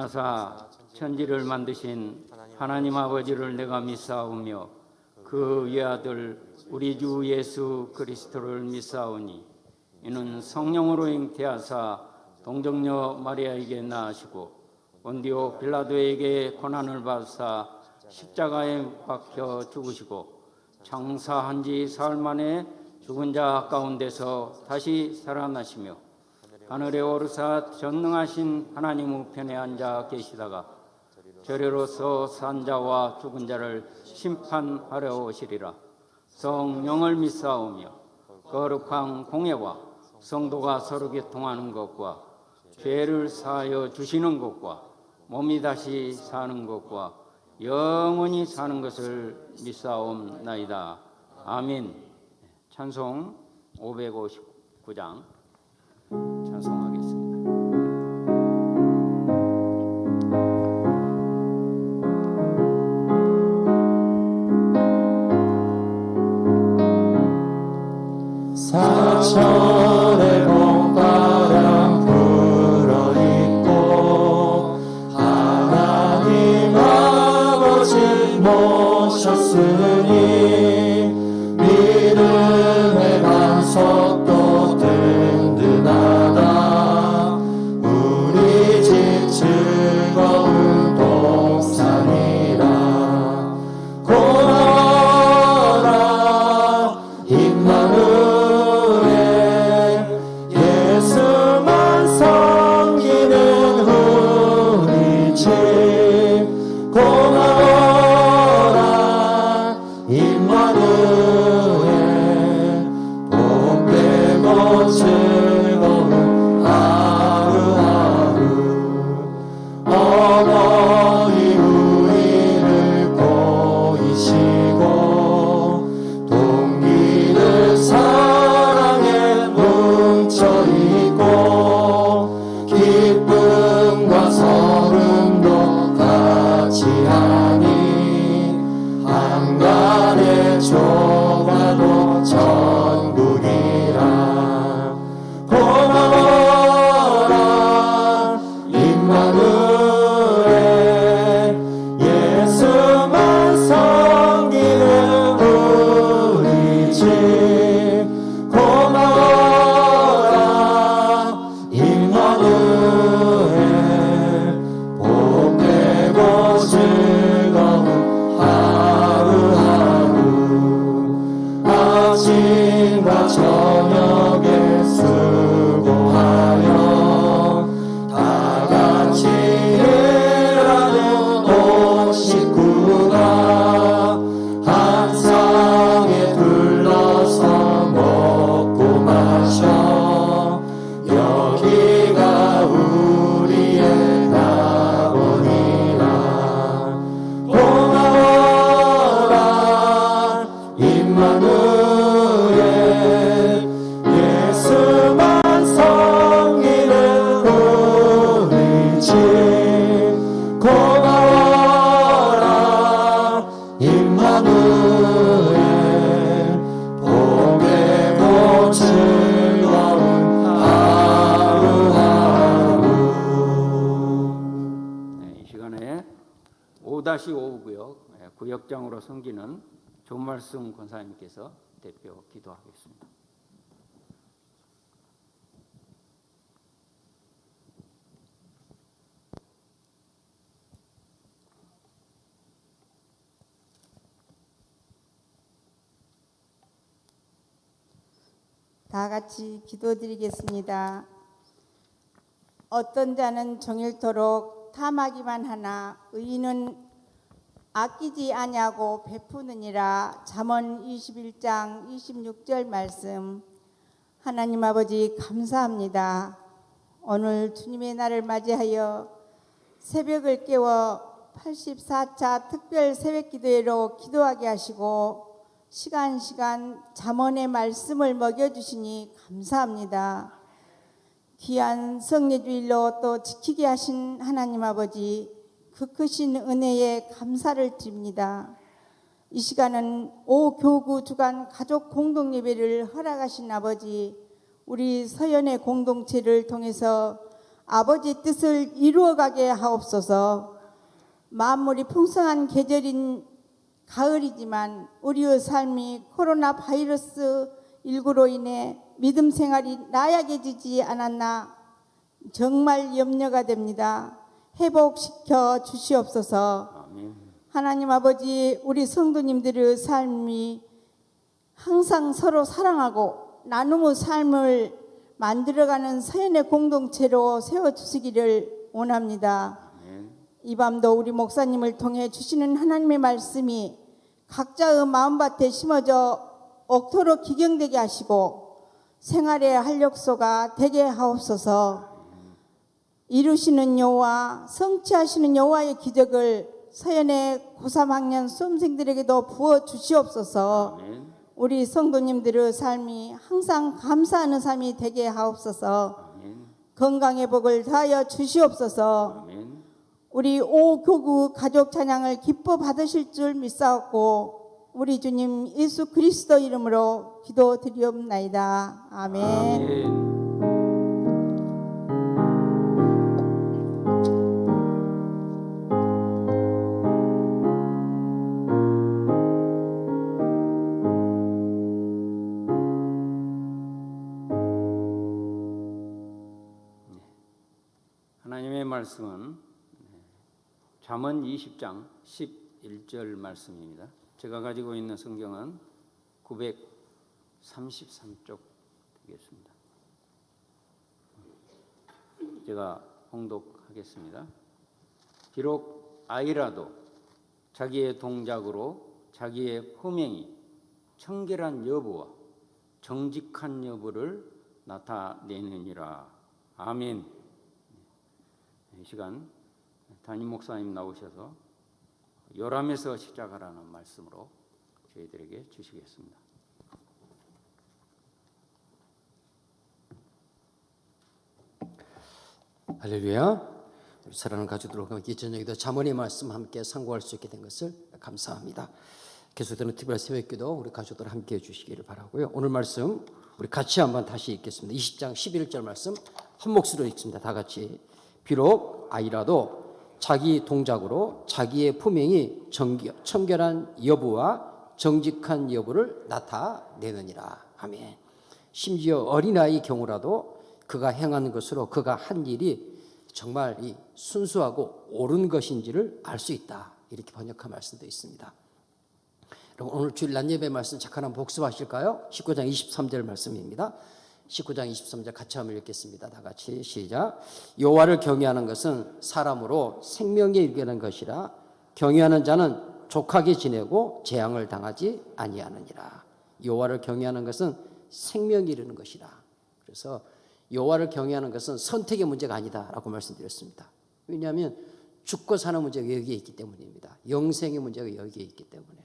전하사 천지를 만드신 하나님 아버지를 내가 믿사오며 그 외아들 우리 주 예수 그리스도를 믿사오니 이는 성령으로 잉태하사 동정녀 마리아에게 낳으시고 본디오 빌라도에게 고난을 받으사 십자가에 박혀 죽으시고 장사한 지 사흘 만에 죽은 자 가운데서 다시 살아나시며 하늘에 오르사 전능하신 하나님 우편에 앉아 계시다가 저리로서 산 자와 죽은 자를 심판하려 오시리라. 성령을 믿사오며 거룩한 공예와 성도가 서로 교통하는 것과 죄를 사하여 주시는 것과 몸이 다시 사는 것과 영원히 사는 것을 믿사옵나이다. 아멘. 찬송 559장 찬송하겠습니다. 사천의 봄바람 불어있고 하나님 아버지 모셨으니 믿음의 반석도 든든하다. 우리 집 즐거운 동산이라. 고마워라 임마누엘, 예수만 섬기는 우리 집. 고마워라 임마누엘, 복 되고 즐거운 하루하루. 어머니 우리를 보이시고 동기들 사랑에 뭉쳐있고 기쁨과 서름도 같이 하니 한간의 조화도 천국이라. 고마워라 임마누엘, 예수만 섬기는 우리 집. 고마워라 임마누엘, 복되고 즐거운 하루하루. 아침과 저녁에 수고하여 다 같이 일하는 온 식구가 한 상에 둘러서 먹고 마셔. 여기가 우리의 낙원이라. 고마워라 임마누엘, 예수만 섬기는 우리 집. 고마워라 임마누엘, 복되고 즐거운 하루하루. 이 시간에 5-5구역 구역장으로 섬기는 존말씀 권사님께서 대표 기도하겠습니다. 다 같이 기도드리겠습니다. 어떤 자는 종일토록 탐하기만 하나 의인은 아끼지 아니하고 베푸느니라. 잠언 21장 26절 말씀. 하나님 아버지 감사합니다. 오늘 주님의 날을 맞이하여 새벽을 깨워 84차 특별 새벽기도회로 기도하게 하시고 시간 잠언의 말씀을 먹여주시니 감사합니다. 귀한 성례주일로 또 지키게 하신 하나님 아버지, 그 크신 은혜에 감사를 드립니다. 이 시간은 5교구 주간 가족 공동예배를 허락하신 아버지, 우리 서연의 공동체를 통해서 아버지의 뜻을 이루어가게 하옵소서. 만물이 풍성한 계절인 가을이지만 우리의 삶이 코로나 바이러스 19로 인해 믿음 생활이 나약해지지 않았나 정말 염려가 됩니다. 회복시켜 주시옵소서. 아멘. 하나님 아버지, 우리 성도님들의 삶이 항상 서로 사랑하고 나눔의 삶을 만들어가는 서연의 공동체로 세워주시기를 원합니다. 아멘. 이 밤도 우리 목사님을 통해 주시는 하나님의 말씀이 각자의 마음밭에 심어져 옥토로 기경되게 하시고 생활의 활력소가 되게 하옵소서. 이루시는 여호와, 성취하시는 여호와의 기적을 서연의 고3학년 수험생들에게도 부어 주시옵소서. 아멘. 우리 성도님들의 삶이 항상 감사하는 삶이 되게 하옵소서. 아멘. 건강의 복을 더하여 주시옵소서. 아멘. 우리 오교구 가족 찬양을 기뻐 받으실 줄 믿사옵고 우리 주님 예수 그리스도 이름으로 기도드리옵나이다. 아멘. 아멘. 하나님의 말씀은 잠언 20장 11절 말씀입니다. 제가 가지고 있는 성경은 933쪽 되겠습니다. 제가 봉독하겠습니다. 비록 아이라도 자기의 동작으로 자기의 품행이 청결한 여부와 정직한 여부를 나타내느니라. 아멘. 이 시간 담임 목사님 나오셔서 요람에서 시작하라는 말씀으로 저희들에게 주시겠습니다. 할렐루야. 우리 사랑하는 가족들과 함께 저녁에도 잠언의 말씀 함께 상고할 수 있게 된 것을 감사합니다. 계속되는 특별한 새벽기도 우리 가족들 함께 해주시기를 바라고요. 오늘 말씀 우리 같이 한번 다시 읽겠습니다. 20장 11절 말씀 한 목소리로 읽습니다. 다 같이. 비록 아이라도 자기 동작으로 자기의 품행이 청결한 여부와 정직한 여부를 나타내느니라. 아멘. 심지어 어린아이 경우라도 그가 행한 것으로 그가 한 일이 정말 이 순수하고 옳은 것인지를 알 수 있다. 이렇게 번역한 말씀도 있습니다. 여러분 오늘 주일 낮 예배 말씀 잠깐 한번 복습하실까요? 19장 23절 말씀입니다. 19장 23절 같이 한번 읽겠습니다. 다 같이 시작. 여호와를 경외하는 것은 사람으로 생명에 이르는 것이라 경외하는 자는 족하게 지내고 재앙을 당하지 아니하느니라. 여호와를 경외하는 것은 생명에 이르는 것이라. 그래서 여호와를 경외하는 것은 선택의 문제가 아니다라고 말씀드렸습니다. 왜냐하면 죽고 사는 문제가 여기에 있기 때문입니다. 영생의 문제가 여기에 있기 때문에.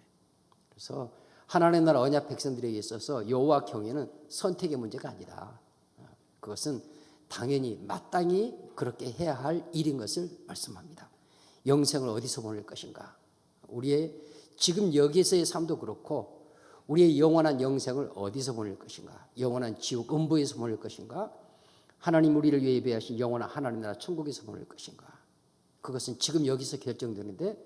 그래서 하나님의 나라 언약 백성들에게 있어서 여호와 경외는 선택의 문제가 아니다. 그것은 당연히 마땅히 그렇게 해야 할 일인 것을 말씀합니다. 영생을 어디서 보낼 것인가? 우리의 지금 여기서의 삶도 그렇고 우리의 영원한 영생을 어디서 보낼 것인가? 영원한 지옥 음부에서 보낼 것인가? 하나님 우리를 위해 예배하신 영원한 하나님 나라 천국에서 보낼 것인가? 그것은 지금 여기서 결정되는데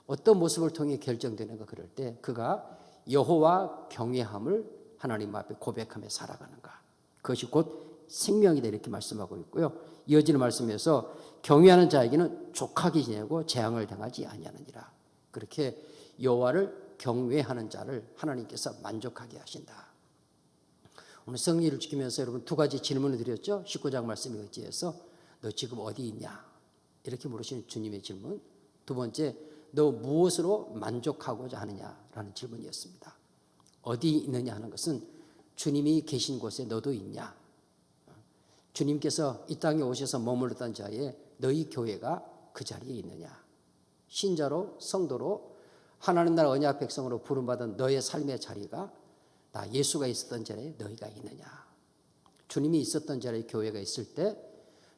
어떤 모습을 통해 결정되는가 그럴 때 그가 여호와 경외함을 하나님 앞에 고백하며 살아가는가. 그것이 곧 생명이다 이렇게 말씀하고 있고요. 이어지는 말씀에서 경외하는 자에게는 족하게 지내고 재앙을 당하지 아니하느니라. 그렇게 여호와를 경외하는 자를 하나님께서 만족하게 하신다. 오늘 성리를 지키면서 여러분 두 가지 질문을 드렸죠. 19장 말씀에 의지해서 너 지금 어디 있냐? 이렇게 물으시는 주님의 질문. 두 번째, 너 무엇으로 만족하고자 하느냐라는 질문이었습니다. 어디 있느냐 하는 것은 주님이 계신 곳에 너도 있냐. 주님께서 이 땅에 오셔서 머물렀던 자에 너희 교회가 그 자리에 있느냐. 신자로 성도로 하나님 나라 언약 백성으로 부름받은 너의 삶의 자리가 나 예수가 있었던 자리에 너희가 있느냐. 주님이 있었던 자리에 교회가 있을 때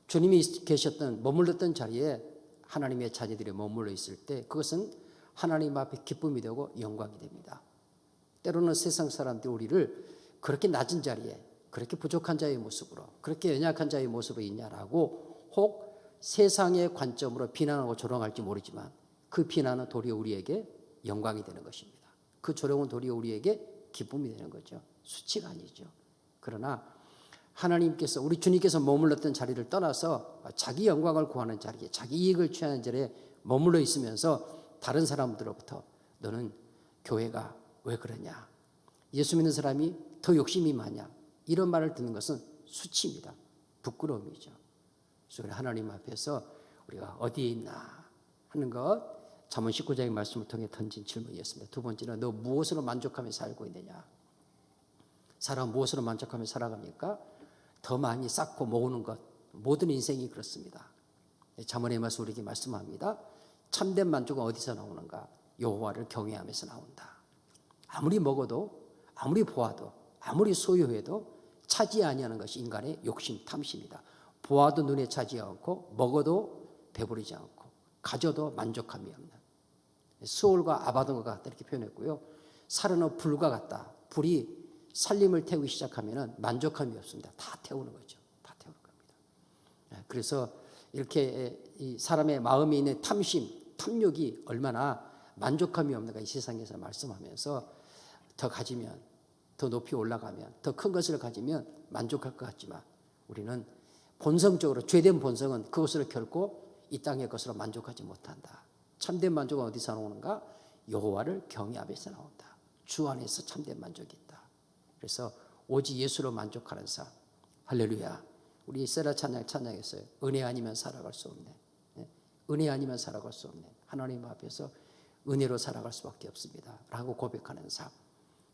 주님이 계셨던 머물렀던 자리에 하나님의 자녀들이 머물러 있을 때 그것은 하나님 앞에 기쁨이 되고 영광이 됩니다. 때로는 세상 사람들이 우리를 그렇게 낮은 자리에 그렇게 부족한 자의 모습으로 그렇게 연약한 자의 모습으로 있냐라고 혹 세상의 관점으로 비난하고 조롱할지 모르지만 그 비난은 도리어 우리에게 영광이 되는 것입니다. 그 조롱은 도리어 우리에게 기쁨이 되는 거죠. 수치가 아니죠. 그러나 하나님께서, 우리 주님께서 머물렀던 자리를 떠나서 자기 영광을 구하는 자리에, 자기 이익을 취하는 자리에 머물러 있으면서 다른 사람들로부터 너는 교회가 왜 그러냐, 예수 믿는 사람이 더 욕심이 많냐, 이런 말을 듣는 것은 수치입니다. 부끄러움이죠. 그래서 우리 하나님 앞에서 우리가 어디에 있나 하는 것, 잠언 19장의 말씀을 통해 던진 질문이었습니다. 두 번째는 너 무엇으로 만족하며 살고 있느냐. 사람 무엇으로 만족하며 살아갑니까? 더 많이 쌓고 모으는 것. 모든 인생이 그렇습니다. 잠언의 말씀 우리에게 말씀합니다. 참된 만족은 어디서 나오는가? 여호와를 경외하면서 나온다. 아무리 먹어도, 아무리 보아도, 아무리 소유해도 차지 아니하는 것이 인간의 욕심, 탐심이다. 보아도 눈에 차지 않고, 먹어도 배부르지 않고, 가져도 만족함이 없는 수올과 아바돈과 같다, 이렇게 표현했고요. 살은 불과 같다. 불이 살림을 태우기 시작하면 만족함이 없습니다. 다 태우는 거죠. 다 태우는 겁니다. 그래서 이렇게 이 사람의 마음에 있는 탐심, 탐욕이 얼마나 만족함이 없는가 이 세상에서 말씀하면서 더 가지면, 더 높이 올라가면, 더 큰 것을 가지면 만족할 것 같지만 우리는 본성적으로, 죄된 본성은 그것으로 결코 이 땅의 것으로 만족하지 못한다. 참된 만족은 어디서 나오는가? 여호와를 경외하면서 나온다. 주 안에서 참된 만족이 있다. 그래서 오직 예수로 만족하는 삶. 할렐루야. 우리 세라 찬양했어요. 은혜 아니면 살아갈 수 없네. 은혜 아니면 살아갈 수 없네. 하나님 앞에서 은혜로 살아갈 수밖에 없습니다. 라고 고백하는 삶.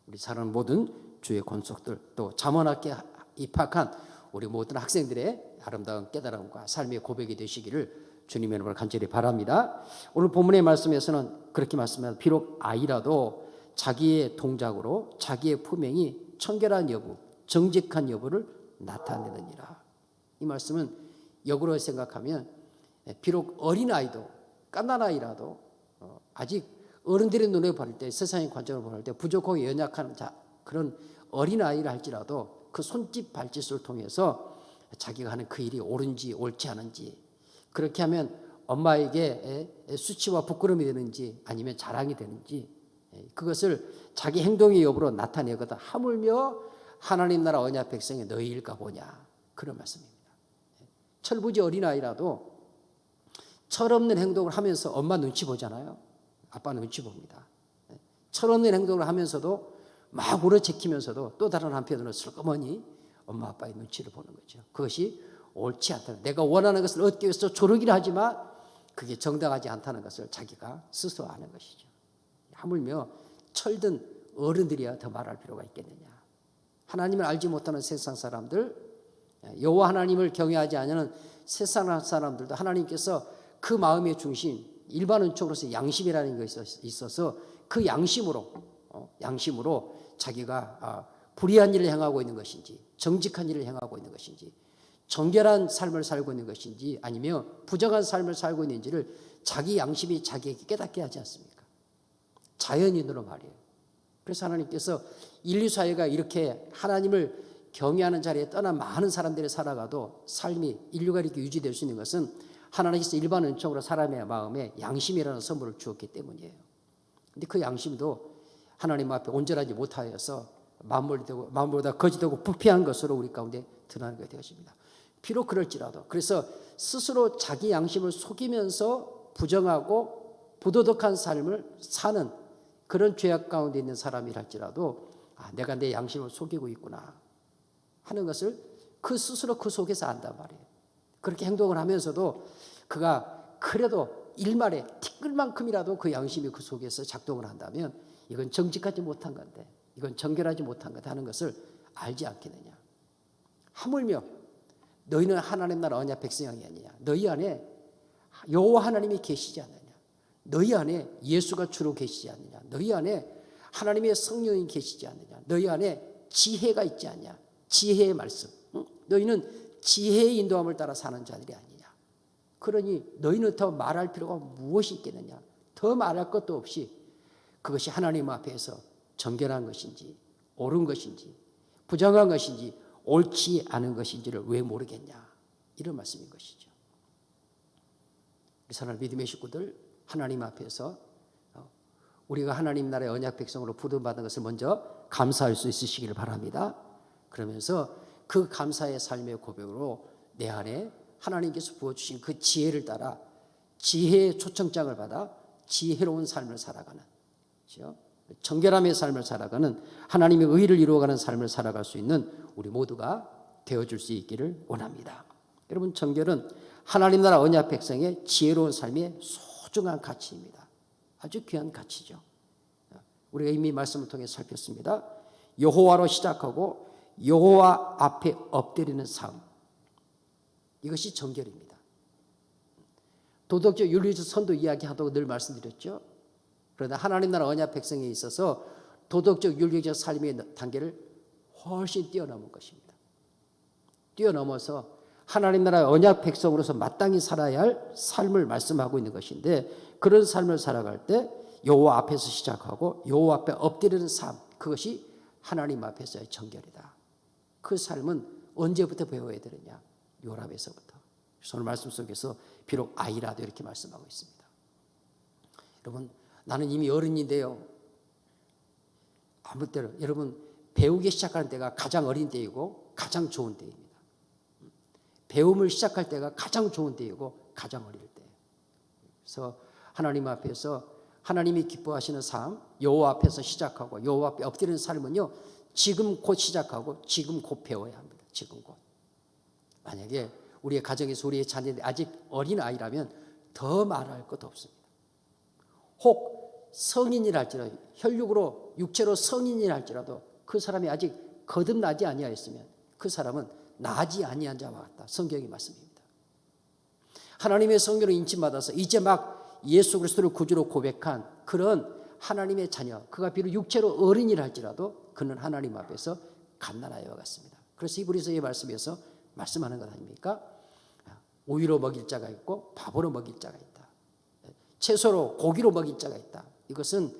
우리 사는 모든 주의 권속들, 또 잠언학교에 입학한 우리 모든 학생들의 아름다운 깨달음과 삶의 고백이 되시기를 주님의 이름으로 간절히 바랍니다. 오늘 본문의 말씀에서는 그렇게 말씀합니다. 비록 아이라도 자기의 동작으로 자기의 품행이 청결한 여부, 정직한 여부를 나타내느니라. 이 말씀은 역으로 생각하면 비록 어린아이도, 갓난아이라도 아직 어른들의 눈에 볼 때, 세상의 관점으로 볼 때 부족하고 연약한 그런 어린아이를 할지라도 그 손짓 발짓을 통해서 자기가 하는 그 일이 옳은지 옳지 않은지, 그렇게 하면 엄마에게 수치와 부끄러움이 되는지 아니면 자랑이 되는지, 그것을 자기 행동의 여부로 나타내거든. 하물며 하나님 나라 언약 백성이 너희일까 보냐, 그런 말씀입니다. 철부지 어린아이라도 철없는 행동을 하면서 엄마 눈치 보잖아요. 아빠 눈치 봅니다. 철없는 행동을 하면서도 막 우러제키면서도 또 다른 한편으로는 슬그머니 엄마 아빠의 눈치를 보는 거죠. 그것이 옳지 않다는, 내가 원하는 것을 얻기 위해서 조르기를 하지만 그게 정당하지 않다는 것을 자기가 스스로 아는 것이죠. 하물며 철든 어른들이야 더 말할 필요가 있겠느냐. 하나님을 알지 못하는 세상 사람들, 여호와 하나님을 경외하지 않는 세상 사람들도 하나님께서 그 마음의 중심, 일반론적으로서 양심이라는 것이 있어서 그 양심으로 자기가 불의한 일을 행하고 있는 것인지, 정직한 일을 행하고 있는 것인지, 정결한 삶을 살고 있는 것인지, 아니면 부정한 삶을 살고 있는지를 자기 양심이 자기에게 깨닫게 하지 않습니까? 자연인으로 말이에요. 그래서 하나님께서 인류 사회가 이렇게 하나님을 경외하는 자리에 떠난 많은 사람들이 살아가도 삶이, 인류가 이렇게 유지될 수 있는 것은 하나님께서 일반 은총으로 사람의 마음에 양심이라는 선물을 주었기 때문이에요. 근데 그 양심도 하나님 앞에 온전하지 못하여서 마음보다 거짓되고 부패한 것으로 우리 가운데 드러나게 되었습니다. 비록 그럴지라도, 그래서 스스로 자기 양심을 속이면서 부정하고 부도덕한 삶을 사는 그런 죄악 가운데 있는 사람이랄지라도 내가 내 양심을 속이고 있구나 하는 것을 그 스스로 그 속에서 안단 말이에요. 그렇게 행동을 하면서도 그가 그래도 일말에 티끌만큼이라도 그 양심이 그 속에서 작동을 한다면 이건 정직하지 못한 건데, 이건 정결하지 못한 거다 하는 것을 알지 않겠느냐. 하물며 너희는 하나님 나라 언약 백성이 아니냐. 너희 안에 여호와 하나님이 계시지 않느냐. 너희 안에 예수가 주로 계시지 않느냐. 너희 안에 하나님의 성령이 계시지 않느냐. 너희 안에 지혜가 있지 않냐. 지혜의 말씀. 너희는 지혜의 인도함을 따라 사는 자들이 아니냐. 그러니 너희는 더 말할 필요가 무엇이 있겠느냐. 더 말할 것도 없이 그것이 하나님 앞에서 정결한 것인지, 옳은 것인지, 부정한 것인지, 옳지 않은 것인지를 왜 모르겠냐. 이런 말씀인 것이죠. 사랑하는 믿음의 식구들, 하나님 앞에서 우리가 하나님 나라의 언약 백성으로 부름받은 것을 먼저 감사할 수 있으시기를 바랍니다. 그러면서 그 감사의 삶의 고백으로 내 안에 하나님께서 부어주신 그 지혜를 따라 지혜의 초청장을 받아 지혜로운 삶을 살아가는, 그렇죠? 정결함의 삶을 살아가는, 하나님의 의를 이루어가는 삶을 살아갈 수 있는 우리 모두가 되어줄 수 있기를 원합니다. 여러분, 정결은 하나님 나라 언약 백성의 지혜로운 삶의 소중한 가치입니다. 아주 귀한 가치죠. 우리가 이미 말씀을 통해 살폈습니다. 여호와로 시작하고 여호와 앞에 엎드리는 삶, 이것이 정결입니다. 도덕적 윤리적 선도 이야기하다고 늘 말씀드렸죠. 그러나 하나님 나라 언약 백성에 있어서 도덕적 윤리적 삶의 단계를 훨씬 뛰어넘은 것입니다. 뛰어넘어서 하나님 나라의 언약 백성으로서 마땅히 살아야 할 삶을 말씀하고 있는 것인데, 그런 삶을 살아갈 때 여호와 앞에서 시작하고 여호와 앞에 엎드리는 삶, 그것이 하나님 앞에서의 정결이다. 그 삶은 언제부터 배워야 되느냐? 요랍에서부터. 오늘 말씀 속에서 비록 아이라도 이렇게 말씀하고 있습니다. 여러분, 나는 이미 어른인데요. 아무 때나 여러분, 배우기 시작하는 때가 가장 어린 때이고 가장 좋은 때입니다. 배움을 시작할 때가 가장 좋은 때이고 가장 어릴 때. 그래서 하나님 앞에서 하나님이 기뻐하시는 삶, 여호와 앞에서 시작하고 여호와 앞에 엎드리는 삶은요, 지금 곧 시작하고 지금 곧 배워야 합니다. 지금 곧. 만약에 우리의 가정에서 우리의 자녀들이 아직 어린 아이라면 더 말할 것도 없습니다. 혹 성인이라 할지라도, 혈육으로 육체로 성인이라 할지라도 그 사람이 아직 거듭나지 아니하였으면 그 사람은 나지 아니한 자와 같다. 성경의 말씀입니다. 하나님의 성령으로 인침받아서 이제 막 예수 그리스도를 구주로 고백한 그런 하나님의 자녀, 그가 비록 육체로 어린이라 할지라도 그는 하나님 앞에서 갓난아이와 같습니다. 그래서 히브리서의 말씀에서 말씀하는 것 아닙니까? 오이로 먹일 자가 있고 밥으로 먹일 자가 있다. 채소로 고기로 먹일 자가 있다. 이것은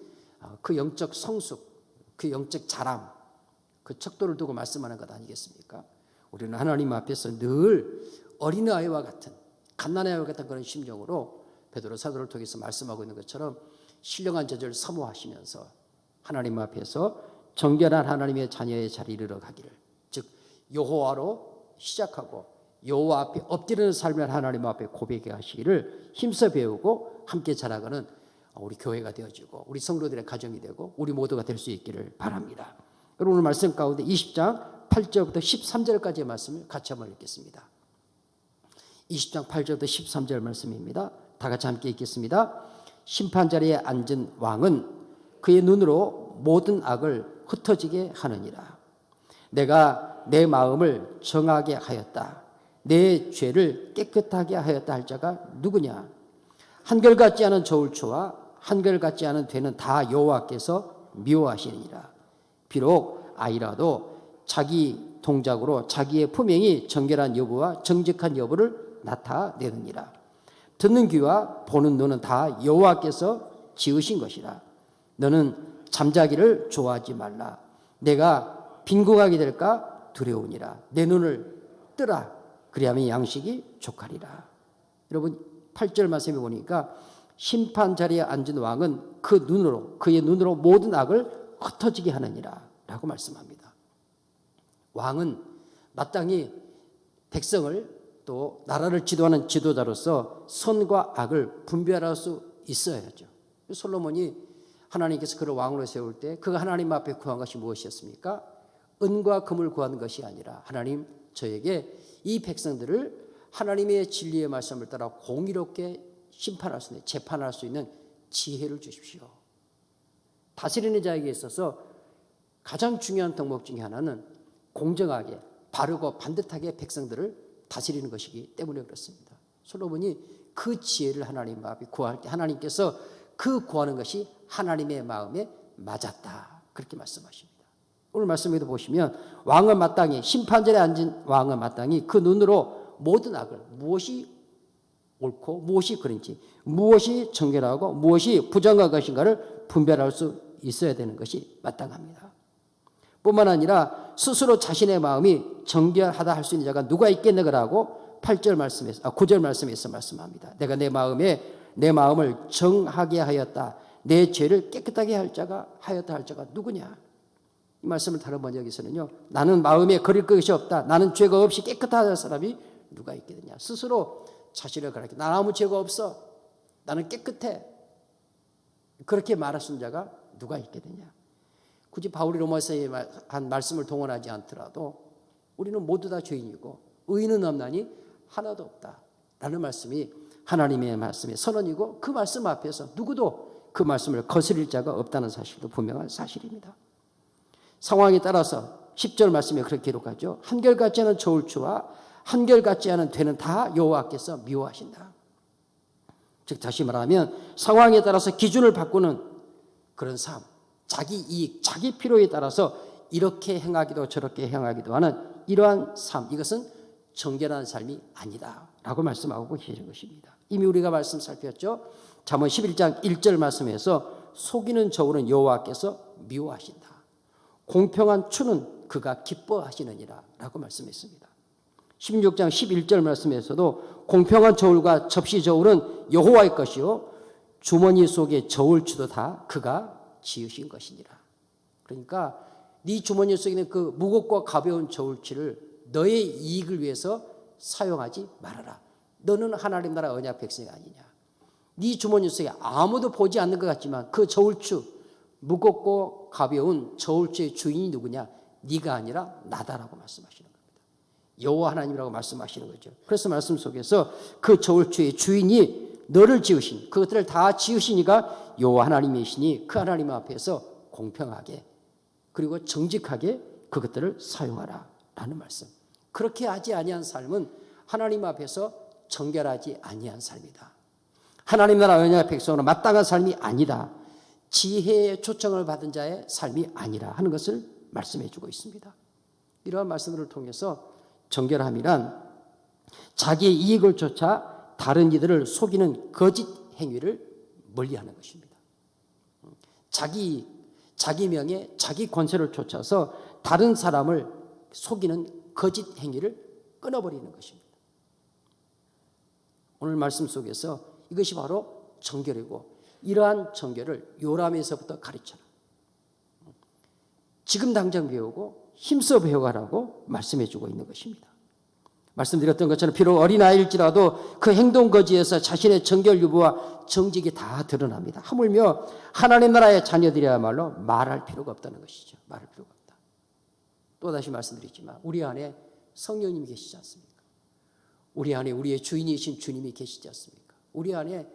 그 영적 성숙, 그 영적 자람, 그 척도를 두고 말씀하는 것 아니겠습니까? 우리는 하나님 앞에서 늘 어린아이와 같은, 갓난아이와 같은 그런 심정으로 베드로 사도를 통해서 말씀하고 있는 것처럼 신령한 저절을 사모하시면서 하나님 앞에서 정결한 하나님의 자녀의 자리를 이뤄가기를, 즉 여호와로 시작하고 여호와 앞에 엎드리는 삶을 하나님 앞에 고백해 하시기를 힘써 배우고 함께 자라가는 우리 교회가 되어지고 우리 성도들의 가정이 되고 우리 모두가 될 수 있기를 바랍니다. 오늘 말씀 가운데 20장 8절부터 13절까지의 말씀을 같이 한번 읽겠습니다. 20장 8절부터 13절 말씀입니다. 다 같이 함께 읽겠습니다. 심판자리에 앉은 왕은 그의 눈으로 모든 악을 흩어지게 하느니라. 내가 내 마음을 정하게 하였다. 내 죄를 깨끗하게 하였다 할 자가 누구냐? 한결같지 않은 저울추와 한결같지 않은 되는 다 여호와께서 미워하시느니라. 비록 아이라도 자기 동작으로 자기의 품행이 정결한 여부와 정직한 여부를 나타내느니라. 듣는 귀와 보는 눈은 다 여호와께서 지으신 것이라. 너는 잠자기를 좋아하지 말라. 내가 빈궁하게 될까 두려우니라. 내 눈을 뜨라. 그리하면 양식이 족하리라. 여러분 8절 말씀에 보니까 심판 자리에 앉은 왕은 그 눈으로, 그의 눈으로 모든 악을 흩어지게 하느니라 라고 말씀합니다. 왕은 마땅히 백성을 또 나라를 지도하는 지도자로서 선과 악을 분별할 수 있어야죠. 솔로몬이 하나님께서 그를 왕으로 세울 때 그가 하나님 앞에 구한 것이 무엇이었습니까? 은과 금을 구하는 것이 아니라 하나님, 저에게 이 백성들을 하나님의 진리의 말씀을 따라 공의롭게 심판할 수 있는, 재판할 수 있는 지혜를 주십시오. 다스리는 자에게 있어서 가장 중요한 덕목 중에 하나는 공정하게, 바르고 반듯하게 백성들을 다스리는 것이기 때문에 그렇습니다. 솔로몬이 그 지혜를 하나님 앞에 구할 때 하나님께서 그 구하는 것이 하나님의 마음에 맞았다. 그렇게 말씀하십니다. 오늘 말씀에도 보시면 왕은 마땅히, 심판자리에 앉은 왕은 마땅히 그 눈으로 모든 악을, 무엇이 옳고 무엇이 그른지, 무엇이 정결하고 무엇이 부정한 것인가를 분별할 수 있어야 되는 것이 마땅합니다. 뿐만 아니라 스스로 자신의 마음이 정결하다 할 수 있는 자가 누가 있겠느냐고 8절 말씀에서 9절 말씀에서 말씀합니다. 내가 내 마음을 정하게 하였다. 내 죄를 깨끗하게 하였다 할 자가 누구냐? 이 말씀을 다뤄본 여기서는요. 나는 마음에 거릴 것이 없다. 나는 죄가 없이 깨끗하다 사람이 누가 있겠느냐? 스스로 자신을 가르쳐. 나는 아무 죄가 없어. 나는 깨끗해. 그렇게 말하신 자가 누가 있겠느냐? 굳이 바울이 로마서에 한 말씀을 동원하지 않더라도 우리는 모두 다 죄인이고 의인은 없나니 하나도 없다. 라는 말씀이 하나님의 말씀의 선언이고 그 말씀 앞에서 누구도 그 말씀을 거스릴 자가 없다는 사실도 분명한 사실입니다. 상황에 따라서 10절 말씀에 그렇게 기록하죠. 한결같지 않은 저울추와 한결같지 않은 되는 다 여호와께서 미워하신다. 즉 다시 말하면 상황에 따라서 기준을 바꾸는 그런 삶, 자기 이익, 자기 필요에 따라서 이렇게 행하기도 저렇게 행하기도 하는 이러한 삶, 이것은 정결한 삶이 아니다 라고 말씀하고 계신 것입니다. 이미 우리가 말씀 살폈죠. 잠언 11장 1절 말씀에서 속이는 저울은 여호와께서 미워하신다. 공평한 추는 그가 기뻐하시느니라 라고 말씀했습니다. 16장 11절 말씀에서도 공평한 저울과 접시 저울은 여호와의 것이요 주머니 속의 저울추도 다 그가 지으신 것이니라. 그러니까 네 주머니 속에 있는 그 무겁고 가벼운 저울추를 너의 이익을 위해서 사용하지 말아라. 너는 하나님 나라 언약 백성이 아니냐. 네 주머니 속에 아무도 보지 않는 것 같지만 그 저울추, 무겁고 가벼운 저울추의 주인이 누구냐? 네가 아니라 나다라고 말씀하시는 겁니다. 여호와 하나님이라고 말씀하시는 거죠. 그래서 말씀 속에서 그 저울추의 주인이 너를 지으신, 그것들을 다 지으시니까 여호와 하나님이시니 그 하나님 앞에서 공평하게 그리고 정직하게 그것들을 사용하라 라는 말씀. 그렇게 하지 아니한 삶은 하나님 앞에서 정결하지 아니한 삶이다. 하나님 나라 언약의 백성으로 마땅한 삶이 아니다. 지혜의 초청을 받은 자의 삶이 아니라 하는 것을 말씀해 주고 있습니다. 이러한 말씀을 통해서 정결함이란 자기의 이익을 쫓아 다른 이들을 속이는 거짓 행위를 멀리하는 것입니다. 자기 명예, 자기 권세를 쫓아서 다른 사람을 속이는 거짓 행위를 끊어버리는 것입니다. 오늘 말씀 속에서 이것이 바로 정결이고 이러한 정결을 요람에서부터 가르쳐라. 지금 당장 배우고 힘써 배워가라고 말씀해 주고 있는 것입니다. 말씀드렸던 것처럼 비록 어린아이일지라도 그 행동 거지에서 자신의 정결 유부와 정직이 다 드러납니다. 하물며 하나님 나라의 자녀들이야말로 말할 필요가 없다는 것이죠. 말할 필요가 없다. 또다시 말씀드리지만 우리 안에 성령님이 계시지 않습니까? 우리 안에 우리의 주인이신 주님이 계시지 않습니까? 우리 안에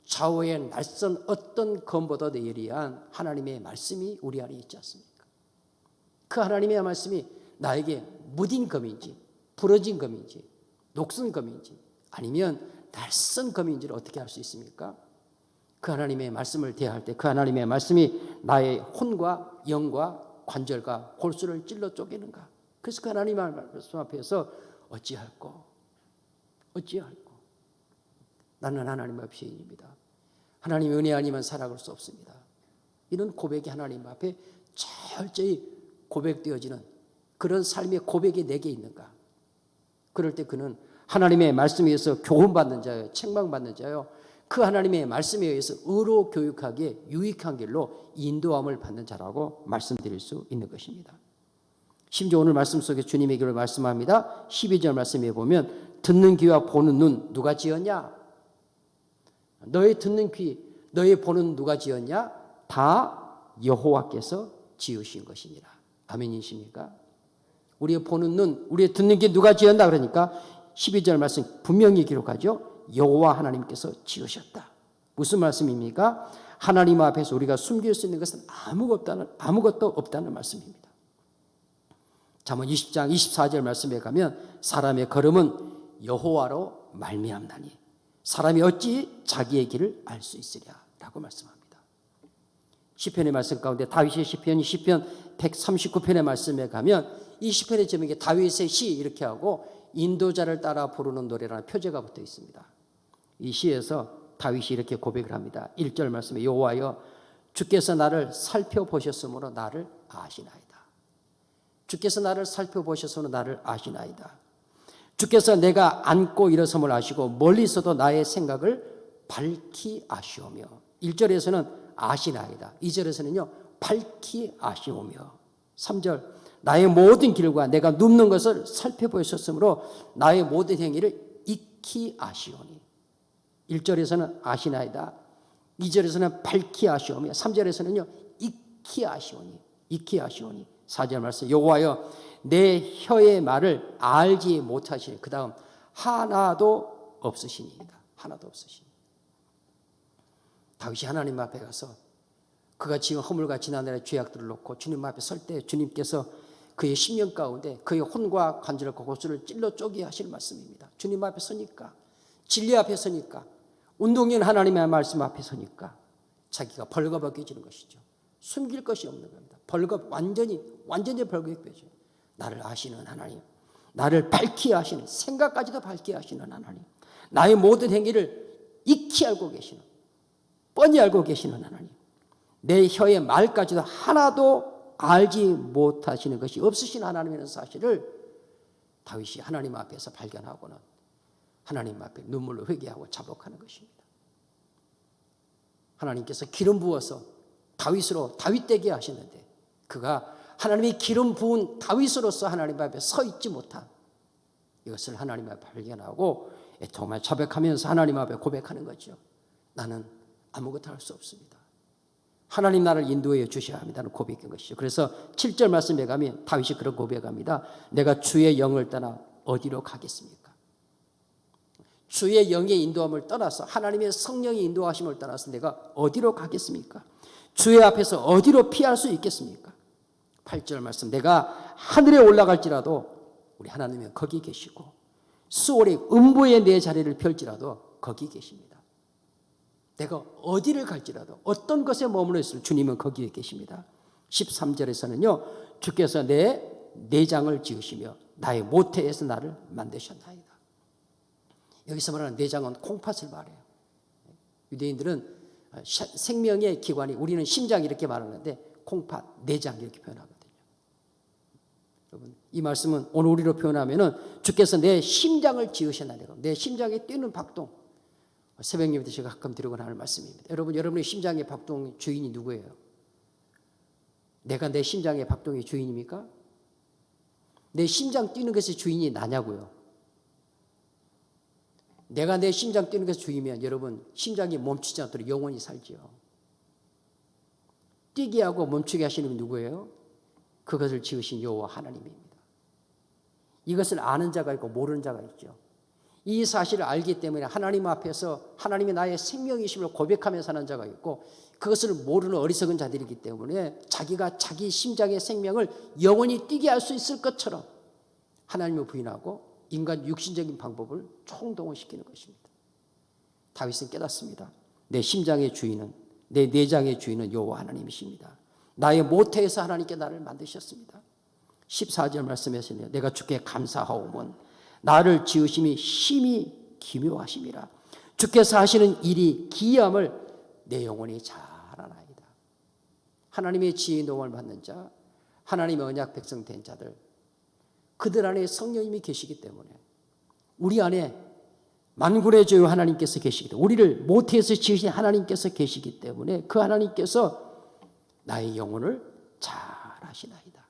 좌우의 낯선 어떤 검보다 예리한 하나님의 말씀이 우리 안에 있지 않습니까? 그 하나님의 말씀이 나에게 무딘 검인지 부러진 검인지 녹슨 검인지 아니면 낯선 검인지를 어떻게 알 수 있습니까? 그 하나님의 말씀을 대할 때 그 하나님의 말씀이 나의 혼과 영과 관절과 골수를 찔러 쪼개는가? 그래서 그 하나님의 말씀 앞에서 어찌할꼬 나는 하나님의 피인입니다. 하나님의 은혜 아니면 살아갈 수 없습니다. 이런 고백이 하나님 앞에 철저히 고백되어지는 그런 삶의 고백이 내게 있는가? 그럴 때 그는 하나님의 말씀에 의해서 교훈받는 자요, 책망받는 자요, 그 하나님의 말씀에 의해서 의로 교육하기에 유익한 길로 인도함을 받는 자라고 말씀드릴 수 있는 것입니다. 심지어 오늘 말씀 속에 주님의 길을 말씀합니다. 12절 말씀에 보면 듣는 귀와 보는 눈 누가 지었냐? 너의 듣는 귀, 너의 보는 누가 지었냐? 다 여호와께서 지으신 것이니라. 아멘이십니까? 우리의 보는 눈, 우리의 듣는 귀 누가 지었나? 그러니까 12절 말씀 분명히 기록하죠. 여호와 하나님께서 지으셨다. 무슨 말씀입니까? 하나님 앞에서 우리가 숨길 수 있는 것은 아무것도 없다는 말씀입니다. 잠언 20장 24절 말씀에 가면 사람의 걸음은 여호와로 말미암나니 사람이 어찌 자기의 길을 알 수 있으랴 라고 말씀합니다. 시편의 말씀 가운데 다윗의 시편 139편의 말씀에 가면 이 시편의 제목에 다윗의 시 이렇게 하고 인도자를 따라 부르는 노래라는 표제가 붙어 있습니다. 이 시에서 다윗이 이렇게 고백을 합니다. 1절 말씀에 여호와여 주께서 나를 살펴보셨으므로 나를 아시나이다. 주께서 나를 살펴보셨으므로 나를 아시나이다. 주께서 내가 앉고 일어섬을 아시고 멀리서도 나의 생각을 밝히 아시오며. 1절에서는 아시나이다. 2절에서는요 밝히 아시오며. 3절 나의 모든 길과 내가 눕는 것을 살펴보셨으므로 나의 모든 행위를 익히 아시오니. 1절에서는 아시나이다. 2절에서는 밝히 아시오며 3절에서는요 익히 아시오니. 익히 아시오니. 4절 말씀 여호와여 내 혀의 말을 알지 못하시니. 그 다음 하나도 없으시니이다. 하나도 없으시니. 다윗이 하나님 앞에 가서 그가 지은 허물과 지난날의 죄악들을 놓고 주님 앞에 설 때 주님께서 그의 심령 가운데 그의 혼과 관절과 고수를 찔러 쪼개 하실 말씀입니다. 주님 앞에 서니까, 진리 앞에 서니까, 운동인 하나님의 말씀 앞에 서니까 자기가 벌거벗겨지는 것이죠. 숨길 것이 없는 겁니다. 완전히 벌거벗겨져요. 나를 아시는 하나님, 나를 밝히 아시는, 생각까지도 밝히 아시는 하나님, 나의 모든 행위를 익히 알고 계시는, 뻔히 알고 계시는 하나님, 내 혀의 말까지도 하나도 알지 못하시는 것이 없으신 하나님이라는 사실을 다윗이 하나님 앞에서 발견하고는 하나님 앞에 눈물로 회개하고 자복하는 것입니다. 하나님께서 기름 부어서 다윗으로 다윗되게 하셨는데 그가 하나님이 기름 부은 다윗으로서 하나님 앞에 서 있지 못한 이것을 하나님 앞에 발견하고 정말 자백하면서 하나님 앞에 고백하는 거죠. 나는 아무것도 할 수 없습니다. 하나님 나를 인도해 주셔야 합니다는 고백인 것이죠. 그래서 7절 말씀에 가면 다윗이 그런 고백합니다. 내가 주의 영을 떠나 어디로 가겠습니까? 주의 영의 인도함을 떠나서 하나님의 성령의 인도하심을 떠나서 내가 어디로 가겠습니까? 주의 앞에서 어디로 피할 수 있겠습니까? 8절 말씀 내가 하늘에 올라갈지라도 우리 하나님은 거기 계시고 수월의 음부에 내 자리를 펼지라도 거기 계십니다. 내가 어디를 갈지라도 어떤 것에 머물러 있을 주님은 거기에 계십니다. 13절에서는요 주께서 내 내장을 지으시며 나의 모태에서 나를 만드셨나이다. 여기서 말하는 내장은 콩팥을 말해요. 유대인들은 생명의 기관이 우리는 심장 이렇게 말하는데 콩팥, 내장 이렇게 표현하거든요. 여러분 이 말씀은 오늘 우리로 표현하면은 주께서 내 심장을 지으셨나이다. 내 심장에 뛰는 박동. 새벽 예배 때 제가 가끔 드리곤 하는 말씀입니다. 여러분, 여러분의 심장의 박동 주인이 누구예요? 내가 내 심장의 박동의 주인입니까? 내 심장 뛰는 것의 주인이 나냐고요? 내가 내 심장 뛰는 것의 주인이면 여러분 심장이 멈추지 않도록 영원히 살지요. 뛰게 하고 멈추게 하시는 분 누구예요? 그것을 지으신 여호와 하나님입니다. 이것을 아는 자가 있고 모르는 자가 있죠. 이 사실을 알기 때문에 하나님 앞에서 하나님이 나의 생명이심을 고백하며 사는 자가 있고 그것을 모르는 어리석은 자들이기 때문에 자기가 자기 심장의 생명을 영원히 뛰게 할 수 있을 것처럼 하나님을 부인하고 인간 육신적인 방법을 총동원시키는 것입니다. 다윗은 깨닫습니다. 내 심장의 주인은 내 내장의 주인은 여호와 하나님이십니다. 나의 모태에서 하나님께 나를 만드셨습니다. 14절 말씀에서는 내가 주께 감사하오면 나를 지으심이 심히 기묘하심이라. 주께서 하시는 일이 기이함을 내 영혼이 잘 아나이다. 하나님의 지혜의 인도함을 받는 자, 하나님의 언약 백성 된 자들, 그들 안에 성령님이 계시기 때문에 우리 안에 만군의 주여 하나님께서 계시기 때문에 우리를 모태에서 지으신 하나님께서 계시기 때문에 그 하나님께서 나의 영혼을 잘 아시나이다.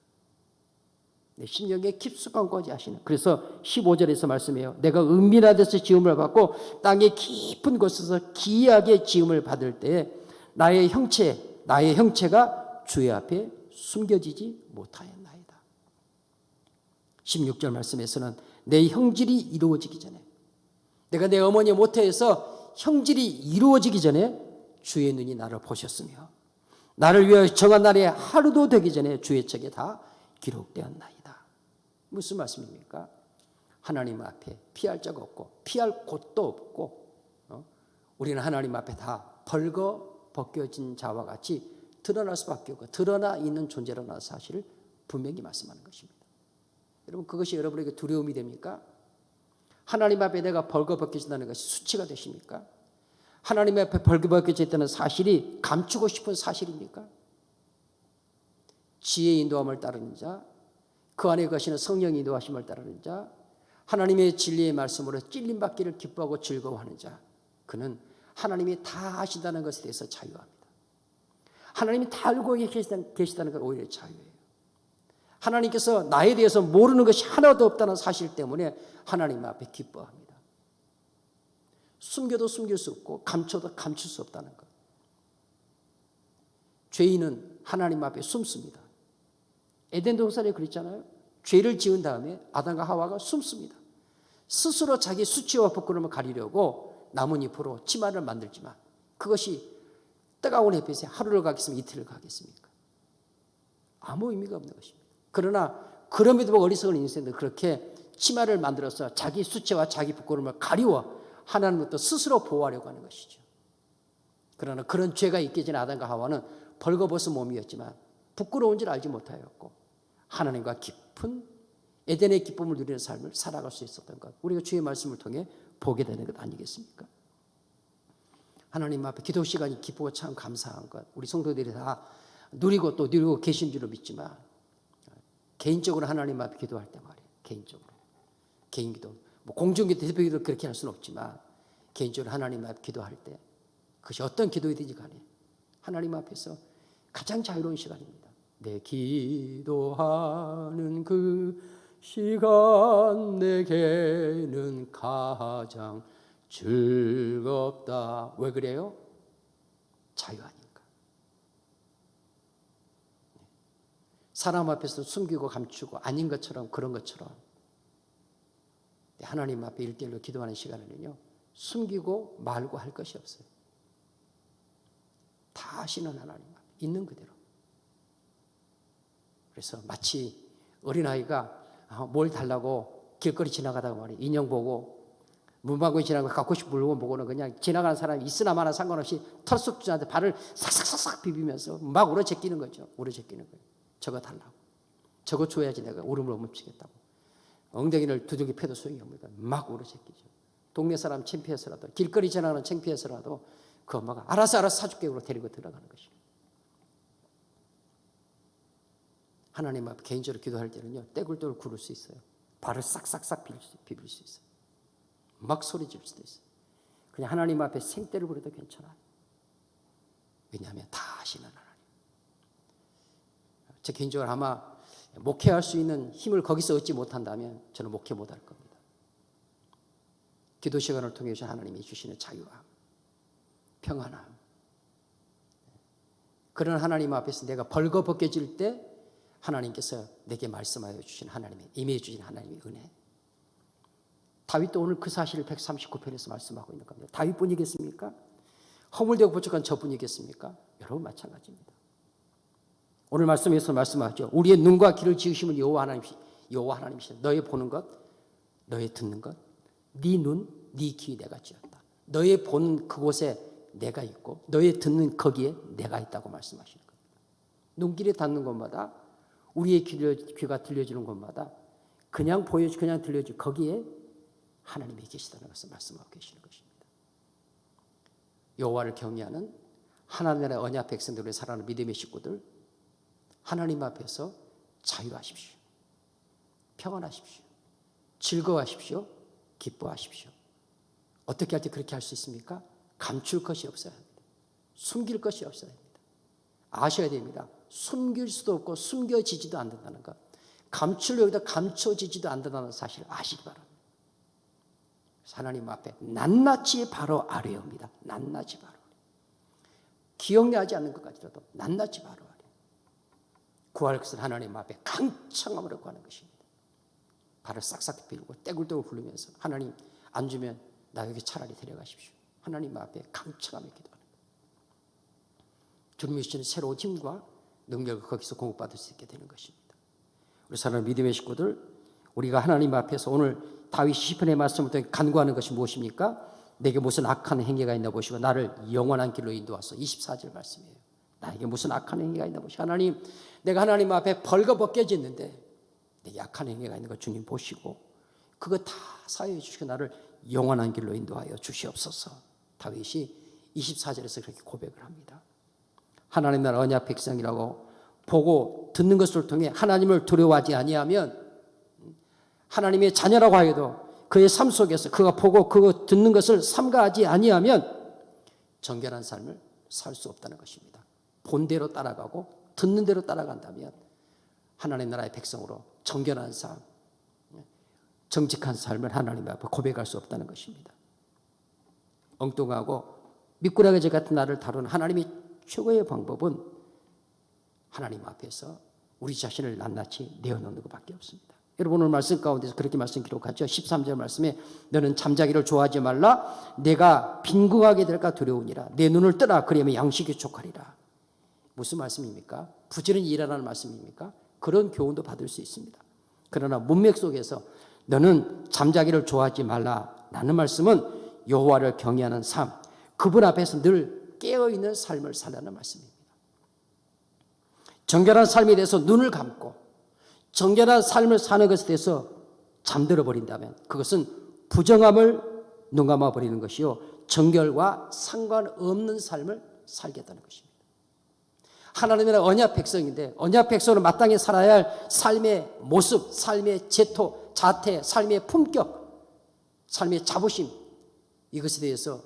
내 심령에 깊숙한까지 하시는. 그래서 15절에서 말씀해요. 내가 은밀한 데서 지음을 받고 땅의 깊은 곳에서 기이하게 지음을 받을 때에 나의 형체가 주의 앞에 숨겨지지 못하였나이다. 16절 말씀에서는 내 형질이 이루어지기 전에 내가 내 어머니 모태에서 형질이 이루어지기 전에 주의 눈이 나를 보셨으며 나를 위하여 정한 날에 하루도 되기 전에 주의 책에 다 기록되었나이다. 무슨 말씀입니까? 하나님 앞에 피할 자가 없고 피할 곳도 없고 우리는 하나님 앞에 다 벌거 벗겨진 자와 같이 드러날 수밖에 없고 드러나 있는 존재라는 사실을 분명히 말씀하는 것입니다. 여러분 그것이 여러분에게 두려움이 됩니까? 하나님 앞에 내가 벌거 벗겨진다는 것이 수치가 되십니까? 하나님 앞에 벌거 벗겨졌다는 사실이 감추고 싶은 사실입니까? 지혜의 인도함을 따르는 자, 그 안에 거시는 성령의 인도하심을 따르는 자, 하나님의 진리의 말씀으로 찔림받기를 기뻐하고 즐거워하는 자, 그는 하나님이 다 아신다는 것에 대해서 자유합니다. 하나님이 다 알고 계시다는 건 오히려 자유예요. 하나님께서 나에 대해서 모르는 것이 하나도 없다는 사실 때문에 하나님 앞에 기뻐합니다. 숨겨도 숨길 수 없고 감춰도 감출 수 없다는 것. 죄인은 하나님 앞에 숨습니다. 에덴 동산에 그랬잖아요. 죄를 지은 다음에 아담과 하와가 숨습니다. 스스로 자기 수치와 부끄러움을 가리려고 나뭇잎으로 치마를 만들지만 그것이 뜨거운 햇빛에 하루를 가겠습니까? 이틀을 가겠습니까? 아무 의미가 없는 것입니다. 그러나 그럼에도 불구하고 어리석은 인생들 그렇게 치마를 만들어서 자기 수치와 자기 부끄러움을 가리워 하나님부터 스스로 보호하려고 하는 것이죠. 그러나 그런 죄가 있기 전에 아담과 하와는 벌거벗은 몸이었지만 부끄러운 줄 알지 못하였고 하나님과 깊은 에덴의 기쁨을 누리는 삶을 살아갈 수 있었던 것, 우리가 주의 말씀을 통해 보게 되는 것 아니겠습니까? 하나님 앞에 기도 시간이 기쁘고 참 감사한 것, 우리 성도들이 다 누리고 또 누리고 계신 줄로 믿지만 개인적으로 하나님 앞에 기도할 때 말이에요. 개인적으로 개인기도, 뭐 공중기도 대표기도 그렇게 할 수는 없지만 개인적으로 하나님 앞에 기도할 때 그것이 어떤 기도이든지 간에 하나님 앞에서 가장 자유로운 시간입니다. 내 기도하는 그 시간 내게는 가장 즐겁다. 왜 그래요? 자유하니까. 사람 앞에서 숨기고 감추고 아닌 것처럼 그런 것처럼 하나님 앞에 일대일로 기도하는 시간에는요, 숨기고 말고 할 것이 없어요. 다 아시는 하나님 앞에 있는 그대로. 그래서 마치 어린아이가 뭘 달라고 길거리 지나가다가 말이에요. 인형 보고 문방구에 지나가고 갖고 싶은 물건 보고는 그냥 지나가는 사람이 있으나 마나 상관없이 털썩 주자한테 발을 싹싹싹싹 비비면서 막 울어제끼는 거죠. 울어제끼는 거예요. 저거 달라고. 저거 줘야지 내가 울음을 멈추겠다고. 엉덩이를 두들겨 패도 소용이 없습니다. 막 울어제끼죠. 동네 사람 창피해서라도 길거리 지나가는 창피해서라도 그 엄마가 알아서 사줄게 그러고 데리고 들어가는 것이에요. 하나님 앞에 개인적으로 기도할 때는요, 떼굴떼굴 구를 수 있어요. 발을 싹싹싹 비빌 수 있어요. 막 소리 질 수도 있어요. 그냥 하나님 앞에 생떼를 부려도 괜찮아요. 왜냐하면 다 아시는 하나님. 제 개인적으로 아마 목회할 수 있는 힘을 거기서 얻지 못한다면 저는 목회 못할 겁니다. 기도 시간을 통해서 하나님이 주시는 자유함, 평안함. 그런 하나님 앞에서 내가 벌거벗겨질 때 하나님께서 내게 말씀하여 주신 하나님의, 임해 주신 하나님의 은혜. 다윗도 오늘 그 사실을 139편에서 말씀하고 있는 겁니다. 다윗뿐이겠습니까? 허물되고 부족한 저뿐이겠습니까? 여러분 마찬가지입니다. 오늘 말씀에서 말씀하죠. 우리의 눈과 귀를 지으심은 여호와 하나님이시다. 너의 보는 것, 너의 듣는 것, 네 눈, 네 귀 내가 지었다. 너의 보는 그곳에 내가 있고 너의 듣는 거기에 내가 있다고 말씀하시는 겁니다. 눈길에 닿는 곳마다 우리의 귀가 들려주는 곳마다 그냥 들려주 거기에 하나님이 계시다는 것을 말씀하고 계시는 것입니다. 여호와를 경외하는 하나님의 언약 백성들을 살아가는 믿음의 식구들, 하나님 앞에서 자유하십시오. 평안하십시오. 즐거워하십시오. 기뻐하십시오. 어떻게 할 때 그렇게 할 수 있습니까? 감출 것이 없어야 합니다. 숨길 것이 없어야 합니다. 아셔야 됩니다. 숨길 수도 없고 숨겨지지도 않는다는 것, 감추려고 해도 감춰지지도 않는다는 사실을 아시기 바랍니다. 하나님 앞에 낱낱이 바로 아뢰옵니다. 낱낱이 바로 기억나지 않는 것 같더라도 낱낱이 바로 아뢰. 구할 것은 하나님 앞에 강청함으로 구하는 것입니다. 발을 싹싹 빌고 떼굴떼굴 굴리면서 하나님 안 주면 나에게 차라리 데려가십시오. 하나님 앞에 강청함에 기도하는 거예요. 주님이 주시는 새로운 힘과 능력을 거기서 공급받을 수 있게 되는 것입니다. 우리 사랑하는 믿음의 식구들, 우리가 하나님 앞에서 오늘 다윗 시편의 말씀을 통해 간구하는 것이 무엇입니까? 내게 무슨 악한 행위가 있나 보시고 나를 영원한 길로 인도하소. 24절 말씀이에요. 나에게 무슨 악한 행위가 있나 보시고, 하나님, 내가 하나님 앞에 벌거벗겨졌는데 내게 악한 행위가 있는 거 주님 보시고 그거 다 사유해 주시고 나를 영원한 길로 인도하여 주시옵소서. 다윗이 24절에서 그렇게 고백을 합니다. 하나님 나라 언약 백성이라고 보고 듣는 것을 통해 하나님을 두려워하지 아니하면 하나님의 자녀라고 하여도 그의 삶 속에서 그가 보고 그거 듣는 것을 삼가하지 아니하면 정결한 삶을 살 수 없다는 것입니다. 본대로 따라가고 듣는 대로 따라간다면 하나님 나라의 백성으로 정결한 삶, 정직한 삶을 하나님 앞에 고백할 수 없다는 것입니다. 엉뚱하고 미꾸라지 같은 나를 다루는 하나님의 최고의 방법은 하나님 앞에서 우리 자신을 낱낱이 내어놓는 것밖에 없습니다. 여러분 오늘 말씀 가운데서 그렇게 말씀 기록하죠. 13절 말씀에 너는 잠자기를 좋아하지 말라. 내가 빈궁하게 될까 두려우니라. 내 눈을 뜨라. 그리하면 양식이 족하리라. 무슨 말씀입니까? 부지런히 일하라는 말씀입니까? 그런 교훈도 받을 수 있습니다. 그러나 문맥 속에서 너는 잠자기를 좋아하지 말라 라는 말씀은 여호와를 경외하는 삶, 그분 앞에서 늘 깨어있는 삶을 살라는 말씀입니다. 정결한 삶에 대해서 눈을 감고 정결한 삶을 사는 것에 대해서 잠들어 버린다면 그것은 부정함을 눈감아 버리는 것이요 정결과 상관없는 삶을 살겠다는 것입니다. 하나님의 언약 백성인데 언약 백성으로 마땅히 살아야 할 삶의 모습, 삶의 제토, 자태, 삶의 품격, 삶의 자부심, 이것에 대해서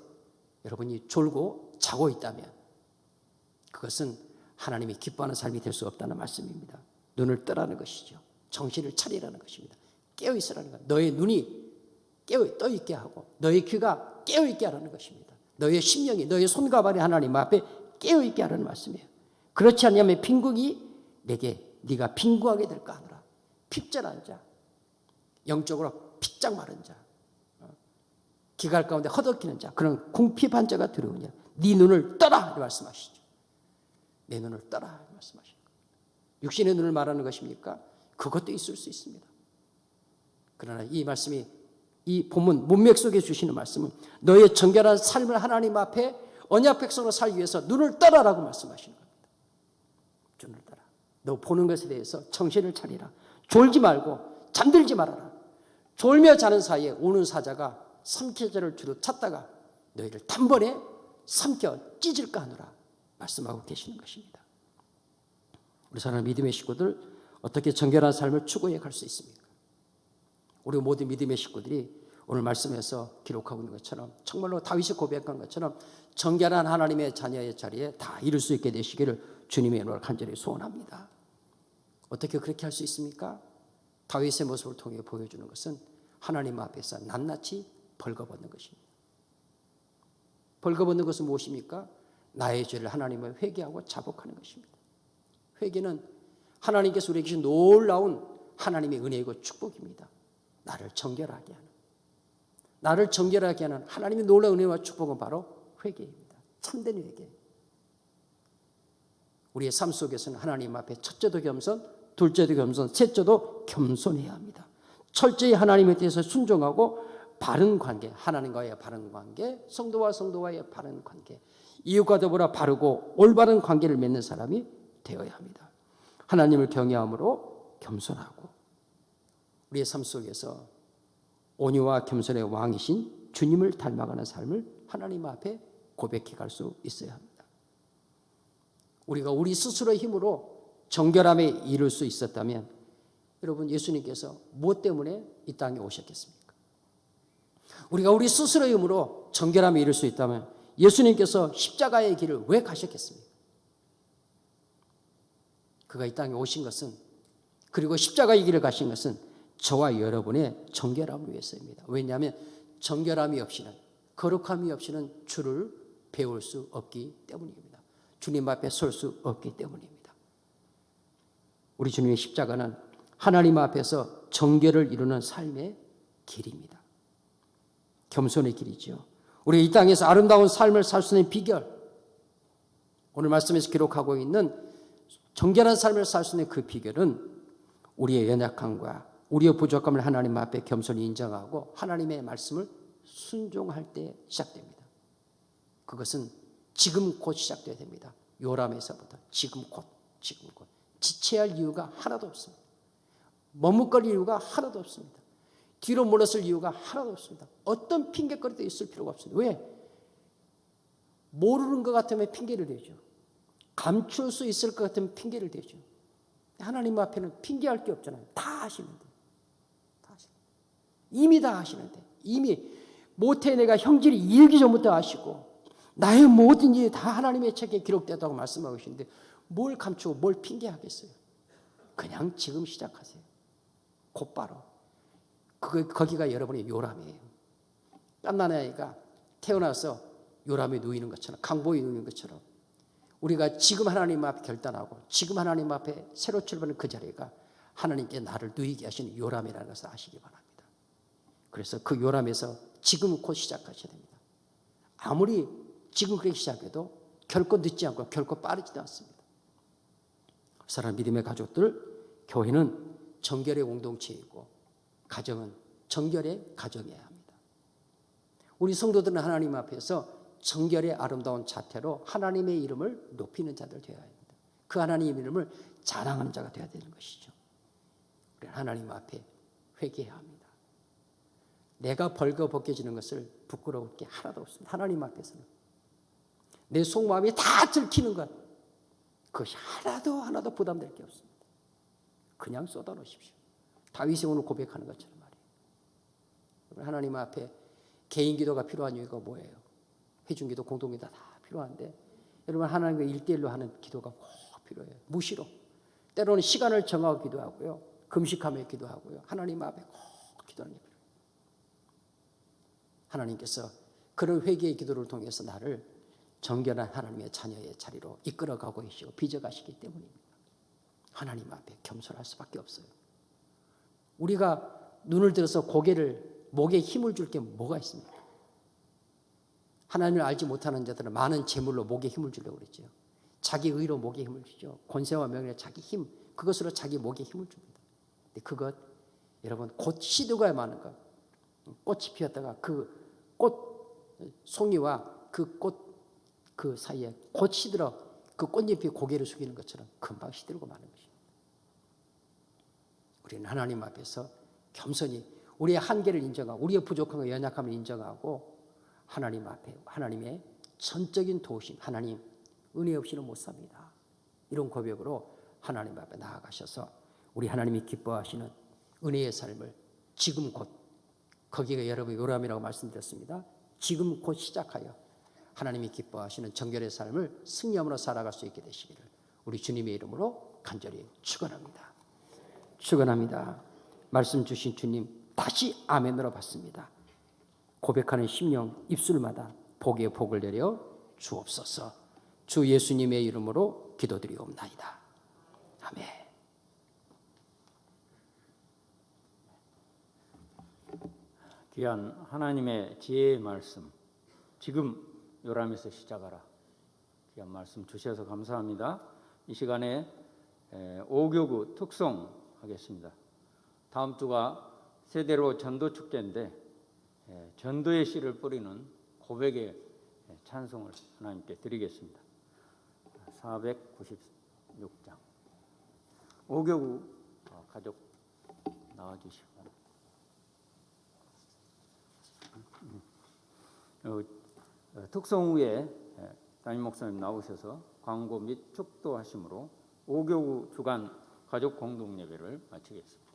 여러분이 졸고 자고 있다면 그것은 하나님이 기뻐하는 삶이 될 수 없다는 말씀입니다. 눈을 뜨라는 것이죠. 정신을 차리라는 것입니다. 깨어있으라는 것. 너의 눈이 떠있게 하고 너의 귀가 깨어있게 하라는 것입니다. 너의 심령이, 너의 손과 발이 하나님 앞에 깨어있게 하라는 말씀이에요. 그렇지 않으면 빈궁이 내게 네가 빈궁하게 될까 하노라. 핍절한 자, 영적으로 핏짝 마른 자, 기갈 가운데 허덕이는 자, 그런 궁핍한 자가 두려우냐. 네 눈을 떠라 이렇게 말씀하시죠. 내 눈을 떠라 이렇게 말씀하시죠. 육신의 눈을 말하는 것입니까? 그것도 있을 수 있습니다. 그러나 이 말씀이 이 본문 문맥 속에 주시는 말씀은 너의 정결한 삶을 하나님 앞에 언약 백성으로 살기 위해서 눈을 떠라라고 말씀하시는 겁니다. 눈을 떠라. 너 보는 것에 대해서 정신을 차리라. 졸지 말고 잠들지 말아라. 졸며 자는 사이에 오는 사자가 삼켜자를 주로 찾다가 너희를 단번에 삼켜 찢을까 하노라 말씀하고 계시는 것입니다. 우리 사랑하는 믿음의 식구들 어떻게 정결한 삶을 추구해 갈 수 있습니까? 우리 모든 믿음의 식구들이 오늘 말씀에서 기록하고 있는 것처럼 정말로 다윗이 고백한 것처럼 정결한 하나님의 자녀의 자리에 다 이룰 수 있게 되시기를 주님의 이름으로 간절히 소원합니다. 어떻게 그렇게 할 수 있습니까? 다윗의 모습을 통해 보여주는 것은 하나님 앞에서 낱낱이 벌거벗는 것입니다. 벌거벗는 것은 무엇입니까? 나의 죄를 하나님을 회개하고 자복하는 것입니다. 회개는 하나님께서 우리에게 주신 놀라운 하나님의 은혜이고 축복입니다. 나를 정결하게 하는, 나를 정결하게 하는 하나님의 놀라운 은혜와 축복은 바로 회개입니다. 참된 회개. 우리의 삶 속에서는 하나님 앞에 첫째도 겸손, 둘째도 겸손, 셋째도 겸손해야 합니다. 철저히 하나님에 대해서 순종하고 바른 관계, 하나님과의 바른 관계, 성도와 성도와의 바른 관계, 이웃과 더불어 바르고 올바른 관계를 맺는 사람이 되어야 합니다. 하나님을 경외함으로 겸손하고 우리의 삶 속에서 온유와 겸손의 왕이신 주님을 닮아가는 삶을 하나님 앞에 고백해 갈 수 있어야 합니다. 우리가 우리 스스로의 힘으로 정결함에 이룰 수 있었다면 여러분 예수님께서 무엇 때문에 이 땅에 오셨겠습니까? 우리가 우리 스스로의 힘으로 정결함에 이룰 수 있다면 예수님께서 십자가의 길을 왜 가셨겠습니까? 그가 이 땅에 오신 것은 그리고 십자가의 길을 가신 것은 저와 여러분의 정결함을 위해서입니다. 왜냐하면 정결함이 없이는 거룩함이 없이는 주를 배울 수 없기 때문입니다. 주님 앞에 설 수 없기 때문입니다. 우리 주님의 십자가는 하나님 앞에서 정결을 이루는 삶의 길입니다. 겸손의 길이죠. 우리 이 땅에서 아름다운 삶을 살 수 있는 비결, 오늘 말씀에서 기록하고 있는 정결한 삶을 살 수 있는 그 비결은 우리의 연약함과 우리의 부족함을 하나님 앞에 겸손히 인정하고 하나님의 말씀을 순종할 때 시작됩니다. 그것은 지금 곧 시작돼야 됩니다. 요람에서부터 지금 곧. 지체할 이유가 하나도 없습니다. 머뭇거릴 이유가 하나도 없습니다. 뒤로 물러설 이유가 하나도 없습니다. 어떤 핑계거리도 있을 필요가 없습니다. 왜? 모르는 것 같으면 핑계를 대죠. 감출 수 있을 것 같으면 핑계를 대죠. 하나님 앞에는 핑계할 게 없잖아요. 다 아시는데. 다 아시는데. 이미 다 아시는데, 이미 모태 내가 형질이 일기 전부터 아시고 나의 모든 일이 다 하나님의 책에 기록되었다고 말씀하고 계시는데 뭘 감추고 뭘 핑계하겠어요. 그냥 지금 시작하세요. 곧바로. 거기가 여러분의 요람이에요. 갓난 아이가 태어나서 요람에 누이는 것처럼, 강보에 누이는 것처럼 우리가 지금 하나님 앞에 결단하고 지금 하나님 앞에 새로 출발하는 그 자리가 하나님께 나를 누이게 하시는 요람이라는 것을 아시기 바랍니다. 그래서 그 요람에서 지금 곧 시작하셔야 됩니다. 아무리 지금 그렇게 시작해도 결코 늦지 않고 결코 빠르지도 않습니다. 사랑하는 믿음의 가족들, 교회는 정결의 공동체이고 가정은 정결의 가정이어야 합니다. 우리 성도들은 하나님 앞에서 정결의 아름다운 자태로 하나님의 이름을 높이는 자들 되어야 합니다. 그 하나님의 이름을 자랑하는 자가 되어야 되는 것이죠. 우리는 하나님 앞에 회개해야 합니다. 내가 벌거벗겨지는 것을 부끄러울 게 하나도 없습니다. 하나님 앞에서는 내 속마음이 다 들키는 것, 그것이 하나도 부담될 게 없습니다. 그냥 쏟아놓으십시오. 다윗이 오늘 고백하는 것처럼 말이에요. 하나님 앞에 개인 기도가 필요한 이유가 뭐예요? 회중기도, 공동기도 다 필요한데 여러분 하나님과 1대1로 하는 기도가 꼭 필요해요. 무시로. 때로는 시간을 정하고 기도하고요. 금식하며 기도하고요. 하나님 앞에 꼭 기도하는 게 필요해요. 하나님께서 그런 회개의 기도를 통해서 나를 정결한 하나님의 자녀의 자리로 이끌어가고 계시고 빚어가시기 때문입니다. 하나님 앞에 겸손할 수밖에 없어요. 우리가 눈을 들어서 목에 힘을 줄 게 뭐가 있습니까? 하나님을 알지 못하는 자들은 많은 재물로 목에 힘을 주려고 그랬죠. 자기 의로 목에 힘을 주죠. 권세와 명예, 자기 힘, 그것으로 자기 목에 힘을 줍니다. 근데 그것, 여러분 곧 시드가 많은 것, 꽃이 피었다가 그 꽃 송이와 그 꽃 그 사이에 곧 시들어 그 꽃잎이 고개를 숙이는 것처럼 금방 시들고 마는 것입니다. 우리는 하나님 앞에서 겸손히 우리의 한계를 인정하고 우리의 부족함과 연약함을 인정하고 하나님 앞에 하나님의 전적인 도우심, 하나님 은혜 없이는 못 삽니다. 이런 고백으로 하나님 앞에 나아가셔서 우리 하나님이 기뻐하시는 은혜의 삶을 지금 곧, 거기가 여러분 요람이라고 말씀드렸습니다. 지금 곧 시작하여 하나님이 기뻐하시는 정결의 삶을 승리함으로 살아갈 수 있게 되시기를 우리 주님의 이름으로 간절히 축원합니다. 축원합니다. 말씀 주신 주님 다시 아멘으로 받습니다. 고백하는 심령 입술마다 복에 복을 내려 주옵소서. 주 예수님의 이름으로 기도드리옵나이다. 아멘. 귀한 하나님의 지혜의 말씀, 지금 요람에서 시작하라. 귀한 말씀 주셔서 감사합니다. 이 시간에 5교구 특송하겠습니다. 다음 주가 세대로 전도축제인데 전도의 씨를 뿌리는 고백의 찬송을 하나님께 드리겠습니다. 496장 5교구 가족 나와주시기 바랍니다. 특송 후에 담임 목사님 나오셔서 광고 및 축도하심으로 5교구 주간 가족 공동 예배를 마치겠습니다.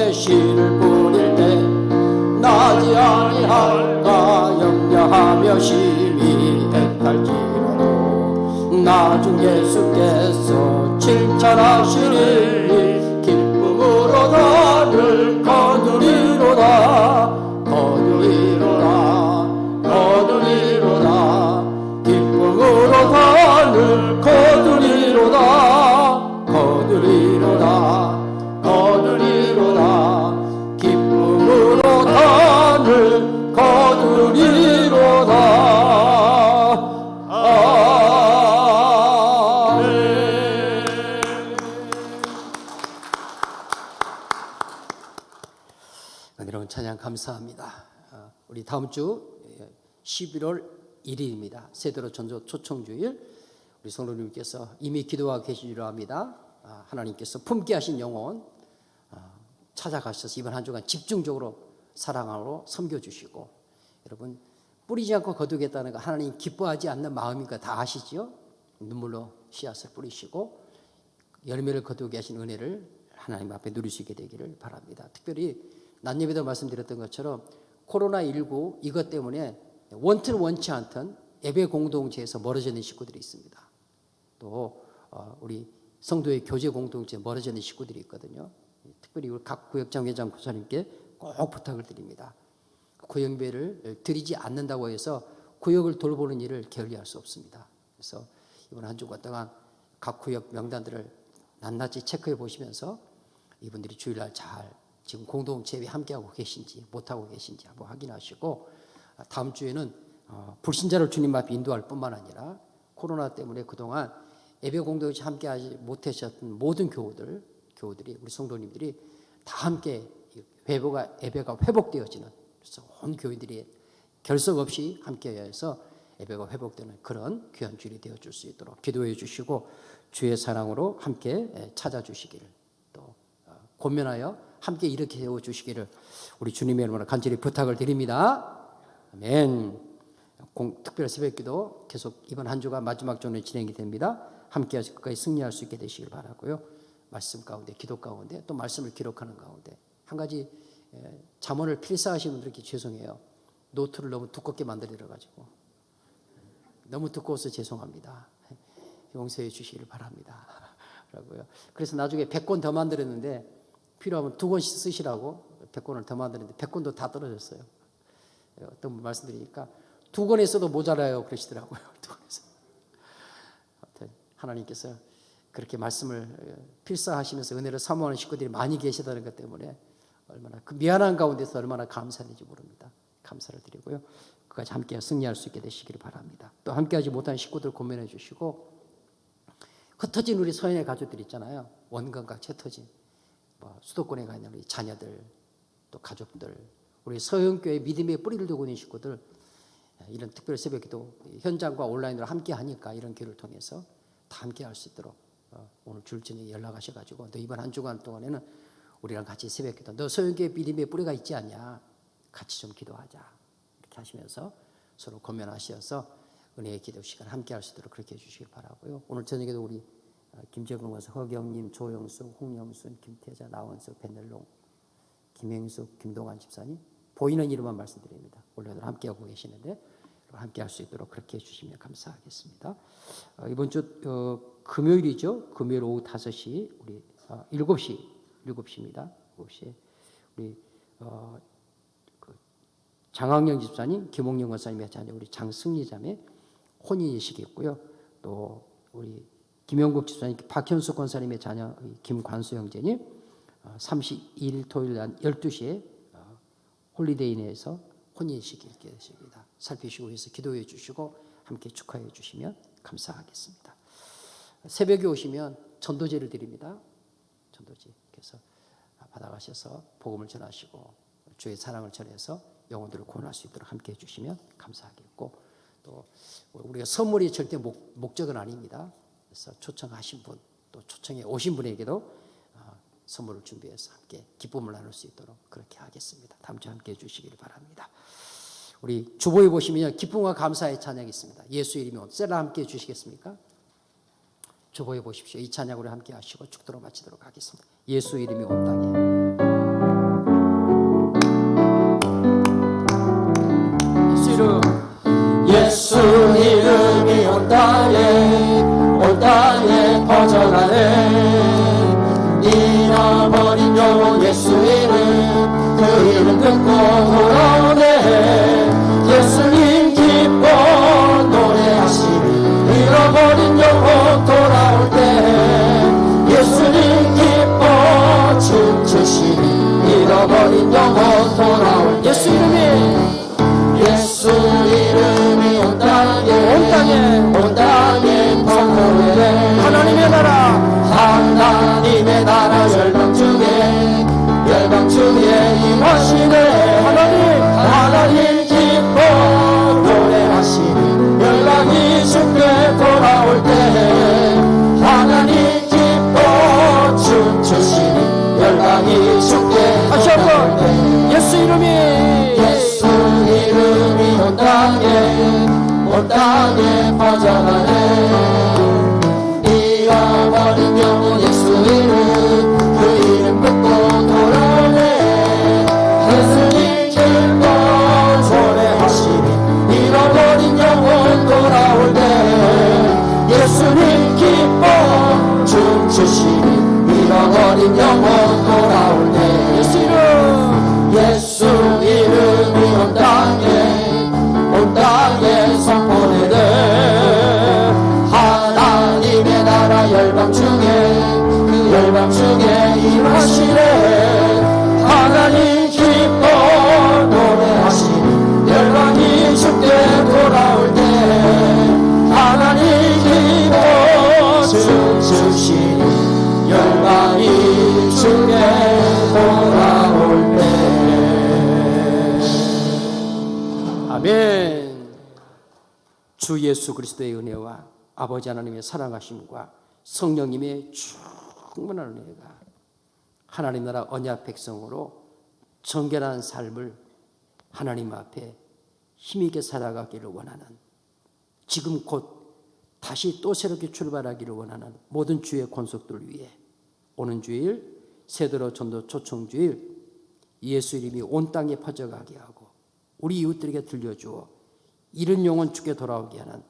땅에 씨를 뿌릴 때 나지 아니할까 염려하며 심히 애탈지라도 나중 예수께서 칭찬하시니 기쁨으로 나를 거두리로다 거두리로다 거두리로다 기쁨으로 나를 거두리로다 거두리로다 거두리로다 기쁨으로 나를 거두리로다 은혜로운 찬양 감사합니다. 우리 다음 주 11월 1일입니다. 세대로 전도 초청주일. 우리 성도님께서 이미 기도하고 계시리라 합니다. 하나님께서 품게 하신 영혼 찾아가셔서 이번 한 주간 집중적으로 사랑으로 섬겨주시고, 여러분 뿌리지 않고 거두겠다는 거 하나님 기뻐하지 않는 마음인 거 다 아시죠? 눈물로 씨앗을 뿌리시고 열매를 거두게 하신 은혜를 하나님 앞에 누릴 수 있게 되기를 바랍니다. 특별히 낮 예배도 말씀드렸던 것처럼 코로나19 이것 때문에 원튼 원치 않던 예배 공동체에서 멀어져 있는 식구들이 있습니다. 또 우리 성도의 교제 공동체에 멀어져 있는 식구들이 있거든요. 특별히 우리 각 구역장 회장 구사님께 꼭 부탁을 드립니다. 구역배를 드리지 않는다고 해서 구역을 돌보는 일을 게을리할 수 없습니다. 그래서 이번 한 주간 동안 각 구역 명단들을 낱낱이 체크해 보시면서 이분들이 주일날 잘 지금 공동체에 함께하고 계신지 못하고 계신지 한번 확인하시고, 다음 주에는 불신자를 주님 앞에 인도할 뿐만 아니라 코로나 때문에 그동안 예배 공동체 함께하지 못하셨던 모든 교우들이 우리 성도님들이 다 함께 예배가 회복되어지는, 그래서 온 교인들이 결석 없이 함께해서 예배가 회복되는 그런 귀한 주일이 되어줄 수 있도록 기도해 주시고 주의 사랑으로 함께 찾아주시기를, 또 권면하여 함께 일으켜 세워주시기를 우리 주님의 이름으로 간절히 부탁을 드립니다. 아멘. 특별 새벽기도 계속 이번 한 주가 마지막 주는 진행이 됩니다. 함께 하실 끝까지 승리할 수 있게 되시길 바라고요. 말씀 가운데, 기도 가운데, 또 말씀을 기록하는 가운데 한 가지 잠언을 필사하신 분들께 죄송해요. 노트를 너무 두껍게 만들어가지고 너무 두꺼워서 죄송합니다. 용서해 주시기를 바랍니다. 라고요. 그래서 나중에 100권 더 만들었는데 필요하면 2권씩 쓰시라고 100권을 더 만드는데 100권도 다 떨어졌어요. 어떤 분 말씀드리니까 2권에 써도 모자라요 그러시더라고요. 2권에서. 하나님께서 그렇게 말씀을 필사하시면서 은혜를 사모하는 식구들이 많이 계시다는 것 때문에 얼마나 그 미안한 가운데서 얼마나 감사한지 모릅니다. 감사를 드리고요. 끝까지 함께 승리할 수 있게 되시기를 바랍니다. 또 함께하지 못한 식구들 고민해 주시고, 흩어진 우리 서연의 가족들 있잖아요. 원건과 채터진 수도권에 가 있는 우리 자녀들, 또 가족들, 우리 서영교회 믿음의 뿌리를 두고 있는 식구들, 이런 특별 새벽기도 현장과 온라인으로 함께 하니까 이런 기회를 통해서 다 함께 할 수 있도록 오늘 주일 저녁에 연락하셔가지고, 너 이번 한 주간 동안에는 우리랑 같이 새벽기도, 너 서영교회 믿음의 뿌리가 있지 않냐, 같이 좀 기도하자, 이렇게 하시면서 서로 권면하셔서 은혜의 기도 시간 함께 할 수 있도록 그렇게 해주시길 바라고요. 오늘 저녁에도 우리 김재근 원사, 허경님, 조영수, 홍영순, 김태자, 나원석, 벤넬롱, 김행숙, 김동환 집사님, 보이는 이름만 말씀드립니다. 원래도 함께하고 계시는데 함께 할 수 있도록 그렇게 해주시면 감사하겠습니다. 이번 주 금요일이죠. 금요일 오후 5시 우리 7시입니다. 7시에 우리 장학영 집사님, 김홍영 원사님의 자녀 우리 장승리 자매 혼인이식이 있고요. 또 우리 김영국 집사님, 박현숙 권사님의 자녀 김관수 형제님 32일 토요일 날 12시에 홀리데이인에서 혼인식이 있게 되십니다. 살피시고 해서 기도해 주시고 함께 축하해 주시면 감사하겠습니다. 새벽에 오시면 전도제를 드립니다. 전도제. 그래서 받아가셔서 복음을 전하시고 주의 사랑을 전해서 영혼들을 구원할 수 있도록 함께 해주시면 감사하겠고, 또 우리가 선물이 절대 목적은 아닙니다. 그래서 초청하신 분, 또 초청해 오신 분에게도 선물을 준비해서 함께 기쁨을 나눌 수 있도록 그렇게 하겠습니다. 다음 주에 함께 해주시기를 바랍니다. 우리 주보에 보시면 기쁨과 감사의 찬양이 있습니다. 예수 이름이 온 셀라 함께 해주시겠습니까? 주보에 보십시오. 이 찬양으로 함께 하시고 축도로 마치도록 하겠습니다. 예수 이름이 온 땅에 잃어버린 영혼 돌아올 때 예수 이름이 예수 이름이 온 땅에 번복해 하나님의 나라 하나님의 나라 열방 중에 임하시네 하나님 기뻐 노래하시니 열방이 주께 돌아올 때 하나님 기뻐 춤추시니 열방이 주께 다시 돌아올 한번 때 예수 이름이 예수 이름이 온 땅에 퍼져가네 잃어버린 영혼 예수 이름 그 이름 듣고 돌아오네 예수님 기뻐 노래하시니 잃어버린 영혼 돌아올 때 예수님 기뻐 춤추시니 잃어버린 영혼 돌아올 때 예수 이름이 온 땅에 선포되네 하나님의 나라 열방 중에 임하시네 하나님 기뻐 노래하시니 열방이 주께 돌아올 때 하나님 기뻐 춤추시니 열방이 주께 돌아올 때 아멘. 주 예수 그리스도의 은혜와 아버지 하나님의 사랑하심과 성령님의 충만한 은혜가 하나님 나라 언약 백성으로 정결한 삶을 하나님 앞에 힘있게 살아가기를 원하는 지금 곧 다시 또 새롭게 출발하기를 원하는 모든 주의 권속들 위해 오는 주일 세드로 전도 초청주일 예수 이름이 온 땅에 퍼져가게 하고 우리 이웃들에게 들려주어 잃은 영혼 주께 돌아오게 하는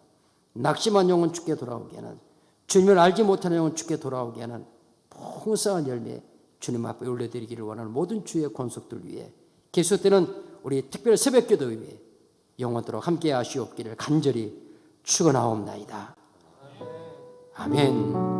낙심한 영혼 주께 돌아오게 하는 주님을 알지 못하는 영혼 주께 돌아오게 하는 풍성한 열매 주님 앞에 올려드리기를 원하는 모든 주의 권속들 위해 계속되는 우리 특별 새벽기도 위해 영원토록 함께 하시옵기를 간절히 축원하옵나이다. 아멘.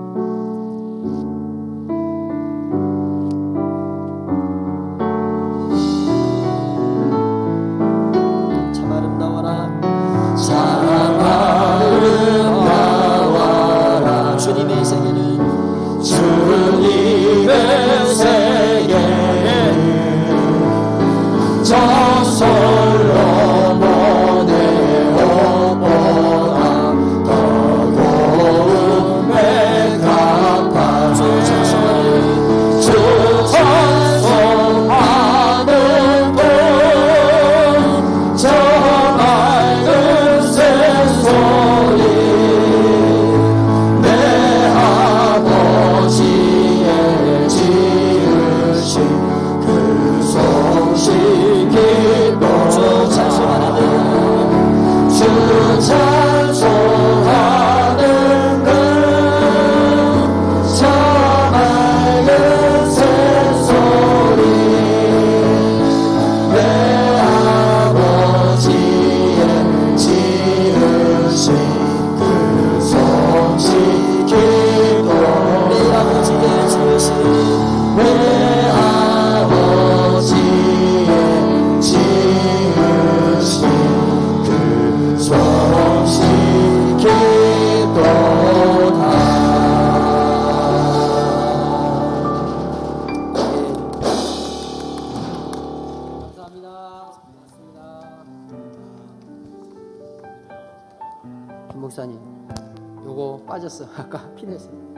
주님의 세계는 저 솔로몬의 옷보다 더 고운에 갚아 주 찬송하는 저 맑은 새소리 찬송하는 저 맑은 새소리 내 아버지의 지으신 그 솜씨 기도 내 아버지의 지으신 내 아버지의 지으신 그 솜씨 기도다. 감사합니다. 고맙습니다. 김 목사님, 요거 빠졌어. 아까 필요했어요.